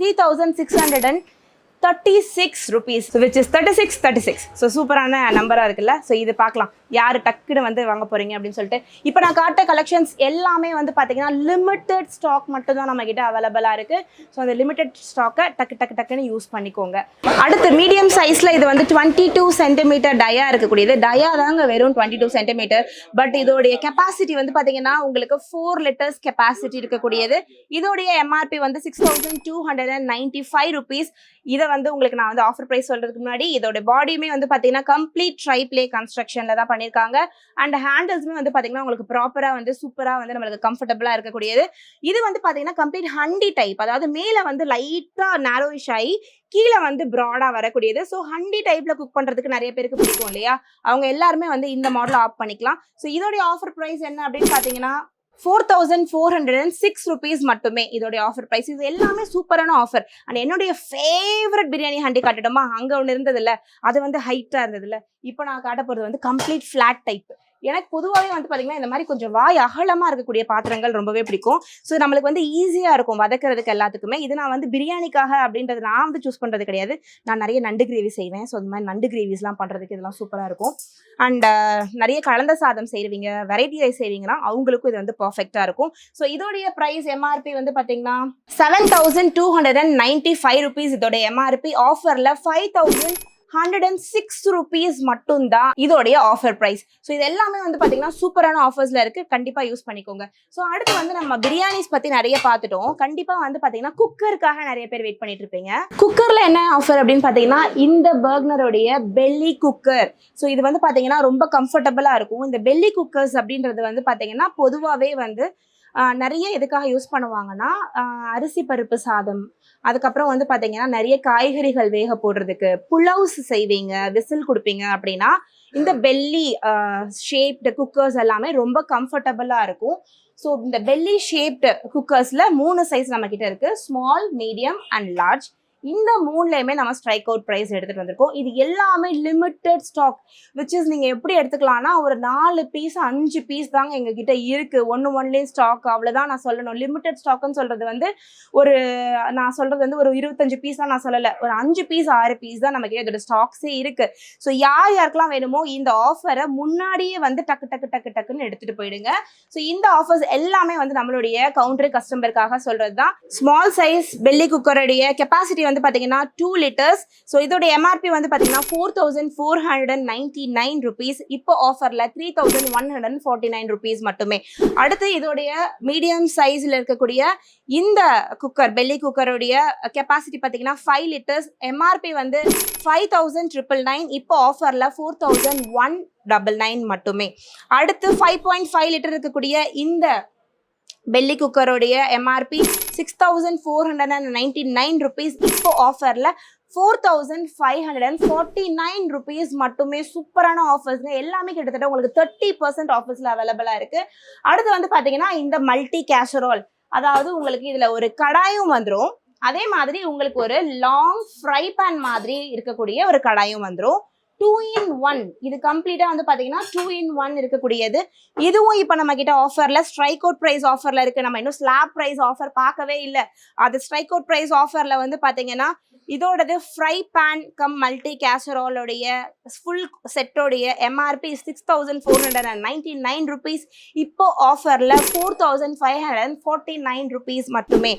Speaker 1: 3636 rupees, which is 3636. ஸோ சூப்பரான நம்பராக இருக்குல்ல? ஸோ இது பார்க்கலாம் யார் டக்குன்னு வந்து வாங்க போகிறீங்க அப்படின்னு சொல்லிட்டு. இப்போ நான் காட்ட கலெக்ஷன்ஸ் எல்லாமே வந்து பார்த்தீங்கன்னா லிமிட்டட் ஸ்டாக் மட்டும்தான் நம்மக்கிட்ட அவைலபிளாக இருக்குது. ஸோ அந்த லிமிட்டட் ஸ்டாக்கை டக்குன்னு யூஸ் பண்ணிக்கோங்க. அடுத்து மீடியம் சைஸில் இது வந்து 22 சென்டிமீட்டர் டயா இருக்கக்கூடியது. டயா தாங்க வெறும் 22 சென்டிமீட்டர். பட் இதோடைய கெப்பாசிட்டி வந்து பார்த்தீங்கன்னா உங்களுக்கு 4 லிட்டர்ஸ் கெப்பாசிட்டி இருக்கக்கூடியது. இதோடைய எம்ஆர்பி வந்து 6295 rupees. இதை வந்து உங்களுக்கு நான் வந்து ஆஃபர் ப்ரைஸ் சொல்றதுக்கு முன்னாடி இதோட பாடியுமே வந்து பார்த்தீங்கன்னா கம்ப்ளீட் ட்ரை ப்ளே கன்ஸ்ட்ரக்ஷனில் தான் பண்ணியிருக்காங்க. அண்ட் ஹேண்டில்ஸுமே வந்து பார்த்தீங்கன்னா உங்களுக்கு ப்ராப்பராக வந்து சூப்பராக வந்து நம்மளுக்கு கம்ஃபர்டபுளாக இருக்கக்கூடியது. இது வந்து பார்த்தீங்கன்னா கம்ப்ளீட் ஹண்டி டைப், அதாவது மேலே வந்து லைட்டாக நேரோயிஷ் ஆகி கீழே வந்து ப்ராடாக வரக்கூடியது. ஸோ ஹண்டி டைப்பில் குக் பண்ணுறதுக்கு நிறைய பேருக்கு பிடிக்கும் இல்லையா? அவங்க எல்லாருமே வந்து இந்த மாடலை ஆஃப் பண்ணிக்கலாம். ஸோ இதோடைய ஆஃபர் ப்ரைஸ் என்ன அப்படின்னு பார்த்தீங்கன்னா 4406 rupees மட்டுமே இதோடைய ஆஃபர் ப்ரைஸ். இது எல்லாமே சூப்பரான ஆஃபர். அண்ட் என்னுடைய ஃபேவரட் பிரியாணி ஹண்டி காட்டட்டுமா? அங்கே ஒன்று இருந்தது இல்லை, அது வந்து ஹைட்டாக இருந்தது இல்லை. இப்போ நான் காட்ட போகிறது வந்து கம்ப்ளீட் ஃப்ளாட் டைப். எனக்கு பொதுவாகவே வந்து பார்த்தீங்கன்னா இந்த மாதிரி கொஞ்சம் வாய் அகலமாக இருக்கக்கூடிய பாத்திரங்கள் ரொம்பவே பிடிக்கும். ஸோ நம்மளுக்கு வந்து ஈஸியாக இருக்கும் வதக்கிறதுக்கு எல்லாத்துக்குமே. இது நான் வந்து பிரியாணிக்காக அப்படின்றது நான் வந்து சூஸ் பண்ணுறது கிடையாது. நான் நிறைய நண்டு கிரேவி செய்வேன். ஸோ இந்த மாதிரி நண்டு கிரேவிஸ்லாம் பண்ணுறதுக்கு இதெல்லாம் சூப்பராக இருக்கும். அண்ட் நிறைய கலந்த சாதம் செய்வீங்க, வெரைட்டி ரைஸ் செய்வீங்கன்னா அவங்களுக்கும் இது வந்து பர்ஃபெக்டாக இருக்கும். ஸோ இதோடைய ப்ரைஸ் எம்ஆர்பி வந்து பார்த்தீங்கன்னா 7,295 rupees இதோட எம்ஆர்பி. ஆஃபரில் 5,106 rupees மட்டும்தான் இதோடைய ஆஃபர் ப்ரைஸ். ஸோ இது எல்லாமே வந்து பார்த்தீங்கன்னா சூப்பரான ஆஃபர்ஸ்ல இருக்கு. கண்டிப்பாக யூஸ் பண்ணிக்கோங்க. ஸோ அடுத்து வந்து நம்ம பிரியாணிஸ் பற்றி நிறைய பார்த்துட்டோம். கண்டிப்பாக வந்து பார்த்தீங்கன்னா குக்கருக்காக நிறைய பேர் வெயிட் பண்ணிட்டு இருப்பீங்க. குக்கரில் என்ன ஆஃபர் அப்படின்னு பார்த்தீங்கன்னா இந்த பர்க்னருடைய பெல்லி குக்கர். ஸோ இது வந்து பார்த்தீங்கன்னா ரொம்ப கம்ஃபர்டபுளாக இருக்கும். இந்த பெல்லி குக்கர்ஸ் அப்படின்றது வந்து பார்த்தீங்கன்னா பொதுவாகவே வந்து நிறைய எதுக்காக யூஸ் பண்ணுவாங்கன்னா அரிசி பருப்பு சாதம், அதுக்கப்புறம் வந்து பார்த்தீங்கன்னா நிறைய காய்கறிகள் வேக போடுறதுக்கு, புலவுஸ் செய்வீங்க, விசில் கொடுப்பீங்க அப்படின்னா இந்த பெல்லி ஷேப்டு குக்கர்ஸ் எல்லாமே ரொம்ப கம்ஃபர்டபுளாக இருக்கும். ஸோ இந்த பெல்லி ஷேப்டு குக்கர்ஸில் 3 சைஸ் நம்ம கிட்ட இருக்கு, ஸ்மால், மீடியம் அண்ட் லார்ஜ். இந்த 3லையுமே நம்ம ஸ்ட்ரைக் அவுட் ப்ரைஸ் எடுத்துகிட்டு வந்திருக்கோம். இது எல்லாமே லிமிட்டட் ஸ்டாக், விச் இஸ் நீங்கள் எப்படி எடுத்துக்கலாம்னா ஒரு 4 பீஸ் 5 பீஸ் தாங்க எங்ககிட்ட இருக்குது. ஒன்லேயும் ஸ்டாக் அவ்வளோதான் நான் சொல்லணும். லிமிட்டட் ஸ்டாக்குன்னு சொல்கிறது வந்து நான் சொல்கிறது வந்து ஒரு 25 பீஸ் தான் நான் சொல்லலை, ஒரு 5 பீஸ் 6 பீஸ் தான் நமக்கு இதோட ஸ்டாக்ஸே இருக்குது. ஸோ யாருக்கெல்லாம் வேணுமோ இந்த ஆஃபரை முன்னாடியே வந்து டக்குன்னு எடுத்துகிட்டு போயிடுங்க. ஸோ இந்த ஆஃபர்ஸ் எல்லாமே வந்து நம்மளுடைய கவுண்டர் கஸ்டமருக்காக சொல்கிறது தான். ஸ்மால் சைஸ் பெல்லி குக்கருடைய கெப்பாசிட்டி வந்து பாத்தீங்கன்னா 2 liters. ஸோ இதோட எம்ஆர்பி வந்து பாத்தீங்கன்னா 4,499 rupees. இப்போ ஆஃபர்ல 3,149 rupees மட்டுமே. அடுத்து இதோடைய மீடியம் சைஸ்ல இருக்கக்கூடிய இந்த குக்கர் பெல்லி குக்கருடைய கெப்பாசிட்டி பாத்தீங்கன்னா 5 liters. எம்ஆர்பி வந்து 5,999. இப்போ ஆஃபர்ல 4,199 மட்டுமே. அடுத்து 5.5 liter இருக்கக்கூடிய இந்த பெல்லி குக்கருடைய எம்ஆர்பி 6,499 rupees. இப்போ ஆஃபர்ல 4,549 rupees மட்டுமே. சூப்பரான ஆஃபர்ஸ்ங்க. எல்லாமே கிட்டத்தட்ட உங்களுக்கு 30% ஆஃபர்ஸ்ல அவைலபிளா இருக்கு. அடுத்து வந்து பாத்தீங்கன்னா இந்த மல்டி கேசரோல், அதாவது உங்களுக்கு இதுல ஒரு கடாயும் வந்துடும், அதே மாதிரி உங்களுக்கு ஒரு லாங் ஃப்ரை பேன் மாதிரி இருக்கக்கூடிய ஒரு கடாயும் வந்துடும். 2-in-1. இது கம்ப்ளீட்டா வந்து பாத்தீங்கன்னா 2-in-1 இருக்கக்கூடியது. இதுவும் இப்போ நம்ம கிட்ட ஆஃபர்ல ஸ்ட்ரைக் அவுட் பிரைஸ் ஆஃபர்ல இருக்கு. நம்ம இன்னும் ஸ்லாப் பிரைஸ் ஆஃபர் பார்க்கவே இல்லை. அது ஸ்ட்ரைக் அவுட் பிரைஸ் ஆஃபர்ல வந்து பாத்தீங்கன்னா இதோடது ஃப்ரை பேன் கம் மல்டி கேசரோலுடைய ஃபுல் செட்டோடைய எம்ஆர்பி 6,499 rupees. இப்போ ஆஃபர்ல 4,549 rupees மட்டுமே.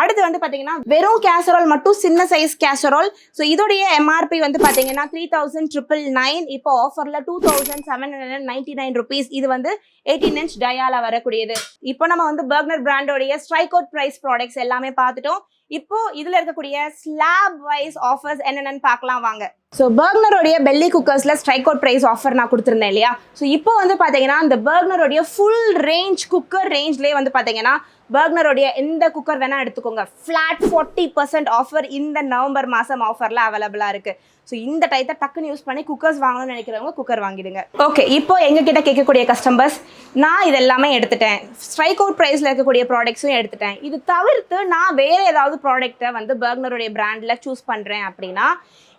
Speaker 1: அடுத்து வந்து பாத்தீங்கன்னா வெறும் கேசரோல் மட்டும், சின்ன சைஸ் கேசரோல். ஸோ இதோடைய எம்ஆர்பி வந்து பாத்தீங்கன்னா 3,999. இப்போ ஆஃபர்ல 2,799 rupees. இது வந்து 18-inch டயால வரக்கூடியது. இப்போ நம்ம வந்து பர்க்னர் பிராண்டோடைய ஸ்ட்ரைக் அவுட் பிரைஸ் ப்ராடக்ட்ஸ் எல்லாமே பார்த்துட்டோம். இப்போ இதுல இருக்கக்கூடிய ஸ்லாப் வைஸ் ஆஃபர்ஸ் என்னென்னு பார்க்கலாம் வாங்க. ஸோ பர்க்னருடைய பெல்லி குக்கர்ஸ்ல ஸ்ட்ரைக் அவுட் பிரைஸ் ஆஃபர் நான் கொடுத்துருந்தேன் இல்லையா. ஸோ இப்போ வந்து பாத்தீங்கன்னா இந்த பர்க்னருடைய ஃபுல் ரேஞ்ச் குக்கர் ரேஞ்ச்லேயே வந்து பாத்தீங்கன்னா பர்க்னருடைய எந்த குக்கர் வேணா எடுத்துக்கோங்க, ஃபிளாட் 40% ஆஃபர் இந்த நவம்பர் மாசம் ஆஃபர்ல அவைலபிளா இருக்கு. ஸோ இந்த டைத்தை டக்குன்னு யூஸ் பண்ணி குக்கர்ஸ் வாங்கணும்னு நினைக்கிறவங்க குக்கர் வாங்கிடுங்க. ஓகே, இப்போ எங்ககிட்ட கேட்கக்கூடிய கஸ்டமர்ஸ், நான் இது எல்லாமே எடுத்துட்டேன், ஸ்ட்ரைக் அவுட் ப்ரைஸில் இருக்கக்கூடிய ப்ராடக்ட்ஸும் எடுத்துட்டேன், இது தவிர்த்து நான் வேறு ஏதாவது ப்ராடக்ட்டை வந்து பர்க்னருடைய பிராண்டில் சூஸ் பண்ணுறேன் அப்படின்னா,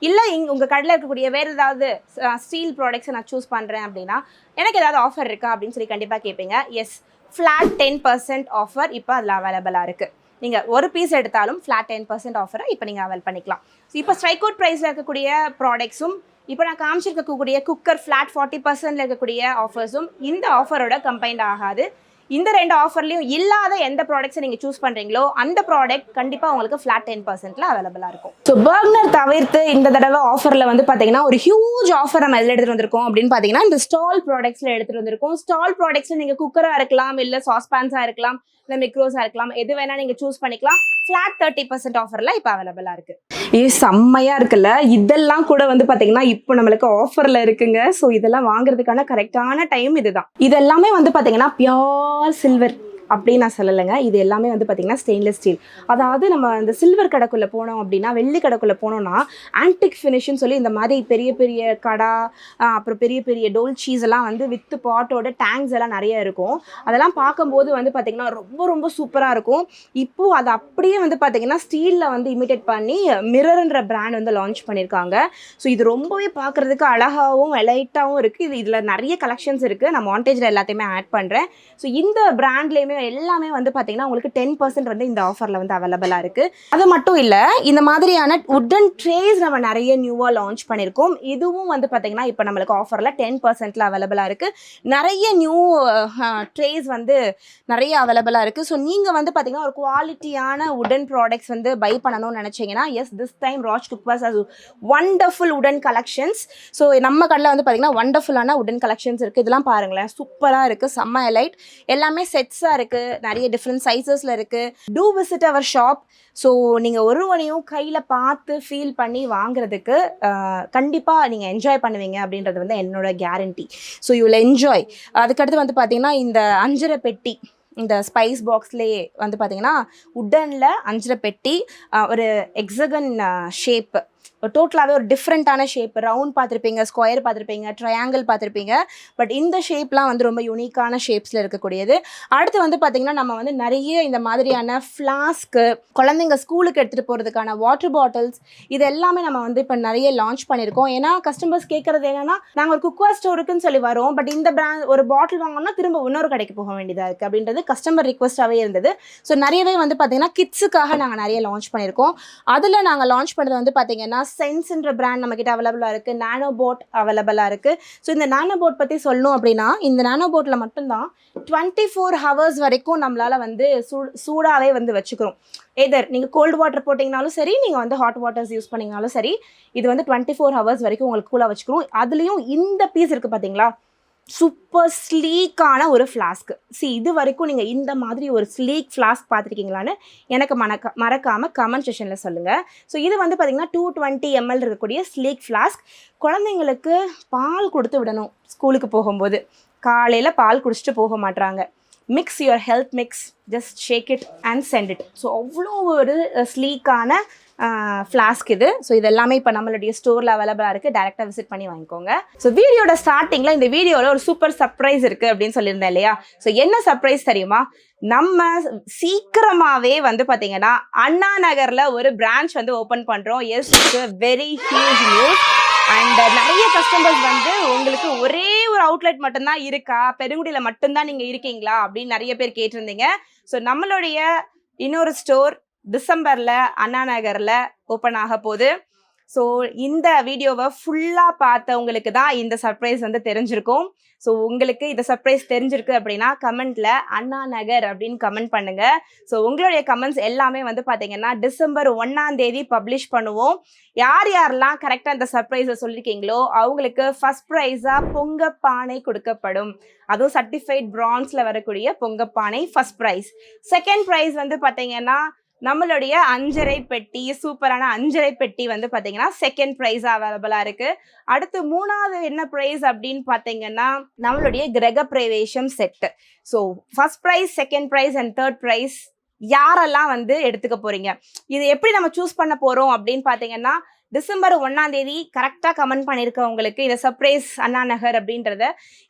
Speaker 1: இல்லை உங்கள் கடையில் இருக்கக்கூடிய வேறு ஏதாவது ஸ்டீல் ப்ராடக்ட்ஸை நான் சூஸ் பண்ணுறேன் அப்படின்னா எனக்கு ஏதாவது ஆஃபர் இருக்கா அப்படின்னு சொல்லி கண்டிப்பாக கேட்பீங்க. எஸ், ஃப்ளாட் 10% ஆஃபர் இப்போ அதில் அவைலபிளாக இருக்குது. நீங்கள் ஒரு பீஸ் எடுத்தாலும் ஃப்ளாட் 10% ஆஃபரை இப்போ நீங்கள் அவைல் பண்ணிக்கலாம். ஸோ இப்போ ஸ்ட்ரைக் அவுட் ப்ரைஸில் இருக்கக்கூடிய ப்ராடக்ட்ஸும் இப்போ நான் காமிச்சிருக்கக்கூடிய குக்கர் ஃப்ளாட் 40% இருக்கக்கூடிய ஆஃபர்ஸும் இந்த ஆஃபரோட கம்பைண்ட் ஆகாது. இந்த 2 ஆஃபர்லையும் இல்லாத எந்த ப்ராடக்ட்ஸை நீங்கள் சூஸ் பண்ணுறீங்களோ அந்த ப்ராடக்ட் கண்டிப்பாக உங்களுக்கு ஃப்ளாட் 10%ல அவைலபிளாக இருக்கும். ஸோ பர்க்னர் தவிர்த்து இந்த தடவை ஆஃபரில் வந்து பார்த்தீங்கன்னா ஒரு ஹியூஜ் ஆஃபர் நம்ம எதில் எடுத்துகிட்டு வந்திருக்கோம் அப்படின்னு பார்த்தீங்கன்னா இந்த ஸ்டால் ப்ராடக்ட்ஸில் எடுத்துகிட்டு வந்திருக்கோம். ஸ்டால் ப்ராடக்ட்ஸில் நீங்கள் குக்கராக இருக்கலாம், இல்லை சாஸ்பேன்ஸாக இருக்கலாம், இல்லை மிக்ரோஸாக இருக்கலாம், எது வேணால் நீங்கள் சூஸ் பண்ணிக்கலாம். ஃப்ளாட் 30% ஆஃபரில் இப்போ அவைலபிளாக இருக்குது. செம்மையாக இருக்குல்ல. இதெல்லாம் கூட வந்து பார்த்தீங்கன்னா இப்போ நம்மளுக்கு ஆஃபரில் இருக்குங்க. ஸோ இதெல்லாம் வாங்குறதுக்கான கரெக்டான டைம் இதுதான். இதெல்லாமே வந்து பார்த்தீங்கன்னா பியோர் சில்வர் அப்படின்னு நான் சொல்லலைங்க. இது எல்லாமே வந்து பார்த்தீங்கன்னா ஸ்டெயின்லெஸ் ஸ்டீல். அதாவது நம்ம இந்த சில்வர் கடைக்குள்ளே போனோம் அப்படின்னா, வெள்ளி கடைக்குள்ளே போனோம்னா ஆன்டிக் ஃபினிஷ்னு சொல்லி இந்த மாதிரி பெரிய பெரிய கடா, அப்புறம் பெரிய பெரிய டோல்ச்சீஸ் எல்லாம் வந்து வித்து பாட்டோட டேங்க்ஸ் எல்லாம் நிறைய இருக்கும். அதெல்லாம் பார்க்கும்போது வந்து பார்த்தீங்கன்னா ரொம்ப ரொம்ப சூப்பராக இருக்கும். இப்போது அது அப்படியே வந்து பார்த்தீங்கன்னா ஸ்டீலில் வந்து இமிட்டேட் பண்ணி மிரர்ன்ற பிராண்ட் வந்து லான்ச் பண்ணியிருக்காங்க. ஸோ இது ரொம்பவே பார்க்குறதுக்கு அழகாகவும் எலைட்டாகவும் இருக்குது. இதில் நிறைய கலெக்ஷன்ஸ் இருக்குது. நான் மாண்டேஜில் எல்லாத்தையுமே ஆட் பண்ணுறேன். ஸோ இந்த பிராண்ட்லேயுமே எல்லாமே வந்து பார்த்தீங்கன்னா உங்களுக்கு 10% வந்து இந்த ஆஃபரில் வந்து அவைலபிளாக இருக்குது. அது மட்டும் இல்லை, இந்த மாதிரியான உட்டன் ட்ரேஸ் நம்ம நிறைய நியூவாக லான்ச் பண்ணியிருக்கோம். இதுவும் வந்து பார்த்தீங்கன்னா இப்போ நம்மளுக்கு ஆஃபரில் 10%ல அவைலபிளாக இருக்குது. நிறைய நியூ ட்ரேஸ் வந்து நிறைய அவைலபிளாக இருக்குது. ஸோ நீங்கள் வந்து பார்த்தீங்கன்னா ஒரு குவாலிட்டியான உடன் ப்ராடக்ட்ஸ் வந்து பை பண்ணணும்னு நினச்சிங்கன்னா, yes, this time Raj cookwares has wonderful உடன் கலெக்ஷன்ஸ். ஸோ நம்ம கடையில் வந்து பார்த்தீங்கன்னா வண்டர்ஃபுல்லான உடன் கலெக்ஷன்ஸ் இருக்குது. இதெல்லாம் பாருங்களேன், சூப்பராக இருக்குது, செம்ம எலைட். எல்லாமே செட்ஸாக இருக்குது, நிறைய டிஃப்ரெண்ட் சைஸஸில் இருக்குது. To visit our shop. So நீங்கள் ஒருவனையும் கையில் பார்த்து ஃபீல் பண்ணி வாங்குறதுக்கு கண்டிப்பாக நீங்கள் என்ஜாய் பண்ணுவீங்க அப்படின்றது வந்து என்னோட guarantee. So you will enjoy. அதுக்கடுத்து வந்து பார்த்தீங்கன்னா இந்த அஞ்சரை பெட்டி, இந்த ஸ்பைஸ் பாக்ஸ்லேயே வந்து பார்த்தீங்கன்னா உட்டனில் அஞ்சரை பெட்டி, ஒரு எக்ஸகன் ஷேப்பு, டோட்டலாகவே ஒரு டிஃப்ரெண்ட்டான ஷேப். ரவுண்ட் பார்த்துருப்பீங்க, ஸ்கொயர் பார்த்துருப்பீங்க, ட்ரையாங்கிள் பார்த்துருப்பீங்க. பட் இந்த ஷேப்லாம் வந்து ரொம்ப யூனிக்கான ஷேப்ஸில் இருக்கக்கூடியது. அடுத்து வந்து பார்த்திங்கன்னா நம்ம வந்து நிறைய இந்த மாதிரியான ஃப்ளாஸ்க்கு, குழந்தைங்க ஸ்கூலுக்கு எடுத்துகிட்டு போகிறதுக்கான வாட்டர் பாட்டில்ஸ், இது எல்லாமே நம்ம வந்து இப்போ நிறைய லான்ச் பண்ணியிருக்கோம். ஏன்னா கஸ்டமர்ஸ் கேட்குறது என்னென்னா, நாங்கள் ஒரு குக்வேர் ஸ்டோருக்குன்னு சொல்லி வரோம், பட் இந்த பிராண்ட் ஒரு பாட்டில் வாங்கினோம்னா திரும்ப இன்னொரு கடைக்கு போக வேண்டியதாக இருக்குது அப்படின்றது கஸ்டமர் ரிக்வஸ்ட்டாகவே இருந்தது. ஸோ நிறையவே வந்து பார்த்திங்கன்னா கிட்ஸுக்காக நாங்கள் நிறைய லான்ச் பண்ணியிருக்கோம். அதில் நாங்கள் லான்ச் பண்ணது வந்து பார்த்திங்கன்னா சென்ஸ்ன்ற பிராண்ட் நம்மக்கிட்ட அவைலபிளாக இருக்குது. நானோபோட் அவைலபிளாக இருக்குது. ஸோ இந்த நானோபோட் பற்றி சொல்லணும் அப்படின்னா, இந்த நானோபோட்டில் மட்டும்தான் 24 hours வரைக்கும் நம்மளால் வந்து சூடாகவே வந்து வச்சுக்கிறோம். எதர் நீங்கள் கோல்டு வாட்டர் போட்டிங்கனாலும் சரி, நீங்கள் வந்து ஹாட் வாட்டர்ஸ் யூஸ் பண்ணிங்கனாலும் சரி, இது வந்து 24 hours வரைக்கும் உங்களுக்கு கூலாக வச்சுக்கிறோம். அதுலேயும் இந்த பீஸ் இருக்குது பார்த்தீங்களா, சூப்பர் ஸ்லீக்கான ஒரு ஃப்ளாஸ்க்கு. இது வரைக்கும் நீங்கள் இந்த மாதிரி ஒரு ஸ்லீக் ஃப்ளாஸ்க் பார்த்துருக்கீங்களான்னு எனக்கு மறக்காமல் கமெண்ட் செஷனில் சொல்லுங்கள். ஸோ இது வந்து பார்த்திங்கன்னா 220 ml இருக்கக்கூடிய ஸ்லீக் ஃப்ளாஸ்க். குழந்தைங்களுக்கு பால் கொடுத்து விடணும் ஸ்கூலுக்கு போகும்போது. காலையில் பால் குடிச்சிட்டு போக மாட்றாங்க. Mix your health mix, just shake it and send it. So அவ்வளோ ஒரு ஸ்லீக்கான ஃப்ளாஸ்க் இது. ஸோ இது எல்லாமே இப்போ நம்மளுடைய ஸ்டோரில் அவைலபிளாக இருக்குது. டேரெக்டாக விசிட் பண்ணி வாங்கிக்கோங்க. ஸோ வீடியோட ஸ்டார்டிங்கில் இந்த வீடியோவில் ஒரு சூப்பர் சர்ப்ரைஸ் இருக்குது அப்படின்னு சொல்லியிருந்தேன் இல்லையா? ஸோ என்ன சர்ப்ரைஸ் தெரியுமா? நம்ம சீக்கிரமாகவே வந்து பார்த்தீங்கன்னா அண்ணா நகரில் ஒரு பிரான்ச் வந்து ஓப்பன் பண்ணுறோம். Yes, it's very huge news. And நிறைய கஸ்டமர்ஸ் வந்து உங்களுக்கு ஒரே ஒரு அவுட்லெட் மட்டும்தான் இருக்கா, பெருங்குடியில் மட்டும்தான் நீங்கள் இருக்கீங்களா அப்படின்னு நிறைய பேர் கேட்டிருந்தீங்க. ஸோ நம்மளுடைய இன்னொரு ஸ்டோர் டிசம்பரில் அண்ணா நகரில் ஓப்பன் ஆக போகுது. ஸோ இந்த வீடியோவை ஃபுல்லாக பார்த்தவங்களுக்கு தான் இந்த சர்ப்ரைஸ் வந்து தெரிஞ்சிருக்கும். ஸோ உங்களுக்கு இந்த சர்ப்ரைஸ் தெரிஞ்சிருக்கு அப்படின்னா கமெண்ட்டில் அண்ணா நகர் அப்படின்னு கமெண்ட் பண்ணுங்கள். ஸோ உங்களுடைய கமெண்ட்ஸ் எல்லாமே வந்து பார்த்தீங்கன்னா டிசம்பர் 1 பப்ளிஷ் பண்ணுவோம். யார் யாரெல்லாம் கரெக்டாக இந்த சர்ப்ரைஸை சொல்லியிருக்கீங்களோ அவங்களுக்கு ஃபர்ஸ்ட் ப்ரைஸாக பொங்கப்பானை கொடுக்கப்படும். அதுவும் சர்டிஃபைட் பிரான்ஸில் வரக்கூடிய பொங்கப்பானை ஃபர்ஸ்ட் ப்ரைஸ். செகண்ட் ப்ரைஸ் வந்து பார்த்தீங்கன்னா நம்மளுடைய அஞ்சரை பெட்டி, சூப்பரான அஞ்சரை பெட்டி வந்து பார்த்தீங்கன்னா செகண்ட் ப்ரைஸாக அவைலபிளாக இருக்குது. அடுத்து மூணாவது என்ன ப்ரைஸ் அப்படின்னு பார்த்தீங்கன்னா நம்மளுடைய கிரக பிரவேசம் set. So first prize, second prize and third prize யாரெல்லாம் வந்து எடுத்துக்க போகிறீங்க, இது எப்படி நம்ம சூஸ் பண்ண போகிறோம் அப்படின்னு பார்த்தீங்கன்னா டிசம்பர் 1 கரெக்டாக கமெண்ட் பண்ணியிருக்கவங்களுக்கு இந்த சர்ப்ரைஸ் அண்ணா நகர் அப்படின்றத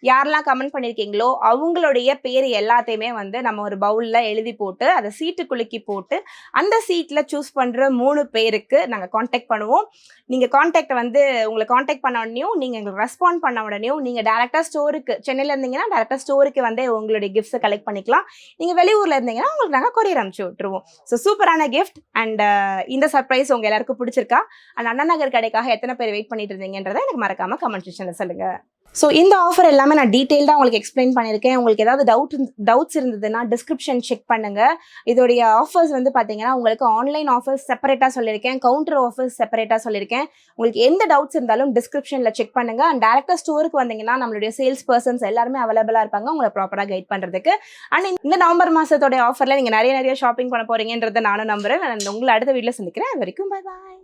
Speaker 1: யாரெல்லாம் கமெண்ட் பண்ணியிருக்கீங்களோ அவங்களுடைய பேர் எல்லாத்தையுமே வந்து நம்ம ஒரு பவுலில் எழுதி போட்டு அதை சீட்டு குலுக்கி போட்டு அந்த சீட்டில் சூஸ் பண்ணுற 3 பேருக்கு நாங்கள் காண்டாக்ட் பண்ணுவோம். நீங்கள் காண்டாக்டை வந்து உங்களை காண்டாக்ட் பண்ண உடனேயும், நீங்கள் எங்களுக்கு ரெஸ்பாண்ட் பண்ண உடனேயும் நீங்கள் டேரெக்டாக ஸ்டோருக்கு, சென்னையில் இருந்தீங்கன்னா டேரெக்டாக ஸ்டோருக்கு வந்து உங்களுடைய கிஃப்ட்ஸை கலெக்ட் பண்ணிக்கலாம். நீங்கள் வெளியூரில் இருந்தீங்கன்னா உங்களுக்கு நாங்கள் கொரியர் அனுப்பிச்சு விட்டுருவோம். ஸோ சூப்பரான கிஃப்ட். அண்ட் இந்த சர்ப்ரைஸ் உங்கள் எல்லாருக்கும் பிடிச்சிருக்கா? அண்ட் அண்ணா நகர் கடைக்காக எத்தனை பேர் வெயிட் பண்ணிட்டு இருந்தீங்கன்றதை எனக்கு மறக்காம கமெண்ட் செக்ஷன்ல சொல்லுங்க. ஸோ இந்த ஆஃபர் எல்லாமே நான் டீட்டெயில்டாக உங்களுக்கு எக்ஸ்பிளைன் பண்ணியிருக்கேன். உங்களுக்கு ஏதாவது டவுட்ஸ் இருந்ததுன்னா டிஸ்கிரிப்ஷன் செக் பண்ணுங்க. இதோடைய ஆஃபர்ஸ் வந்து பார்த்தீங்கன்னா உங்களுக்கு ஆன்லைன் ஆஃபர்ஸ் செப்பரேட்டாக சொல்லியிருக்கேன், கவுண்டர் ஆஃபர்ஸ் செப்பரேட்டாக சொல்லியிருக்கேன். உங்களுக்கு எந்த டவுட்ஸ் இருந்தாலும் டிஸ்கிரிப்ஷனில் செக் பண்ணுங்க. அண்ட் டேரக்டாக ஸ்டோருக்கு வந்தீங்கன்னா நம்மளுடைய சேல்ஸ் பர்சன்ஸ் எல்லாருமே அவைலபிளாக இருப்பாங்க உங்களை ப்ராப்பராக கைட் பண்ணுறதுக்கு. அண்ட் இந்த நவம்பர் மாதத்தோடைய ஆஃபரில் நீங்கள் நிறைய ஷாப்பிங் பண்ண போறீங்கன்றதை நானும் நம்புறேன். உங்களை அடுத்த வீட்டில் சந்திக்கிறேன். அது வரைக்கும் பை பாய்.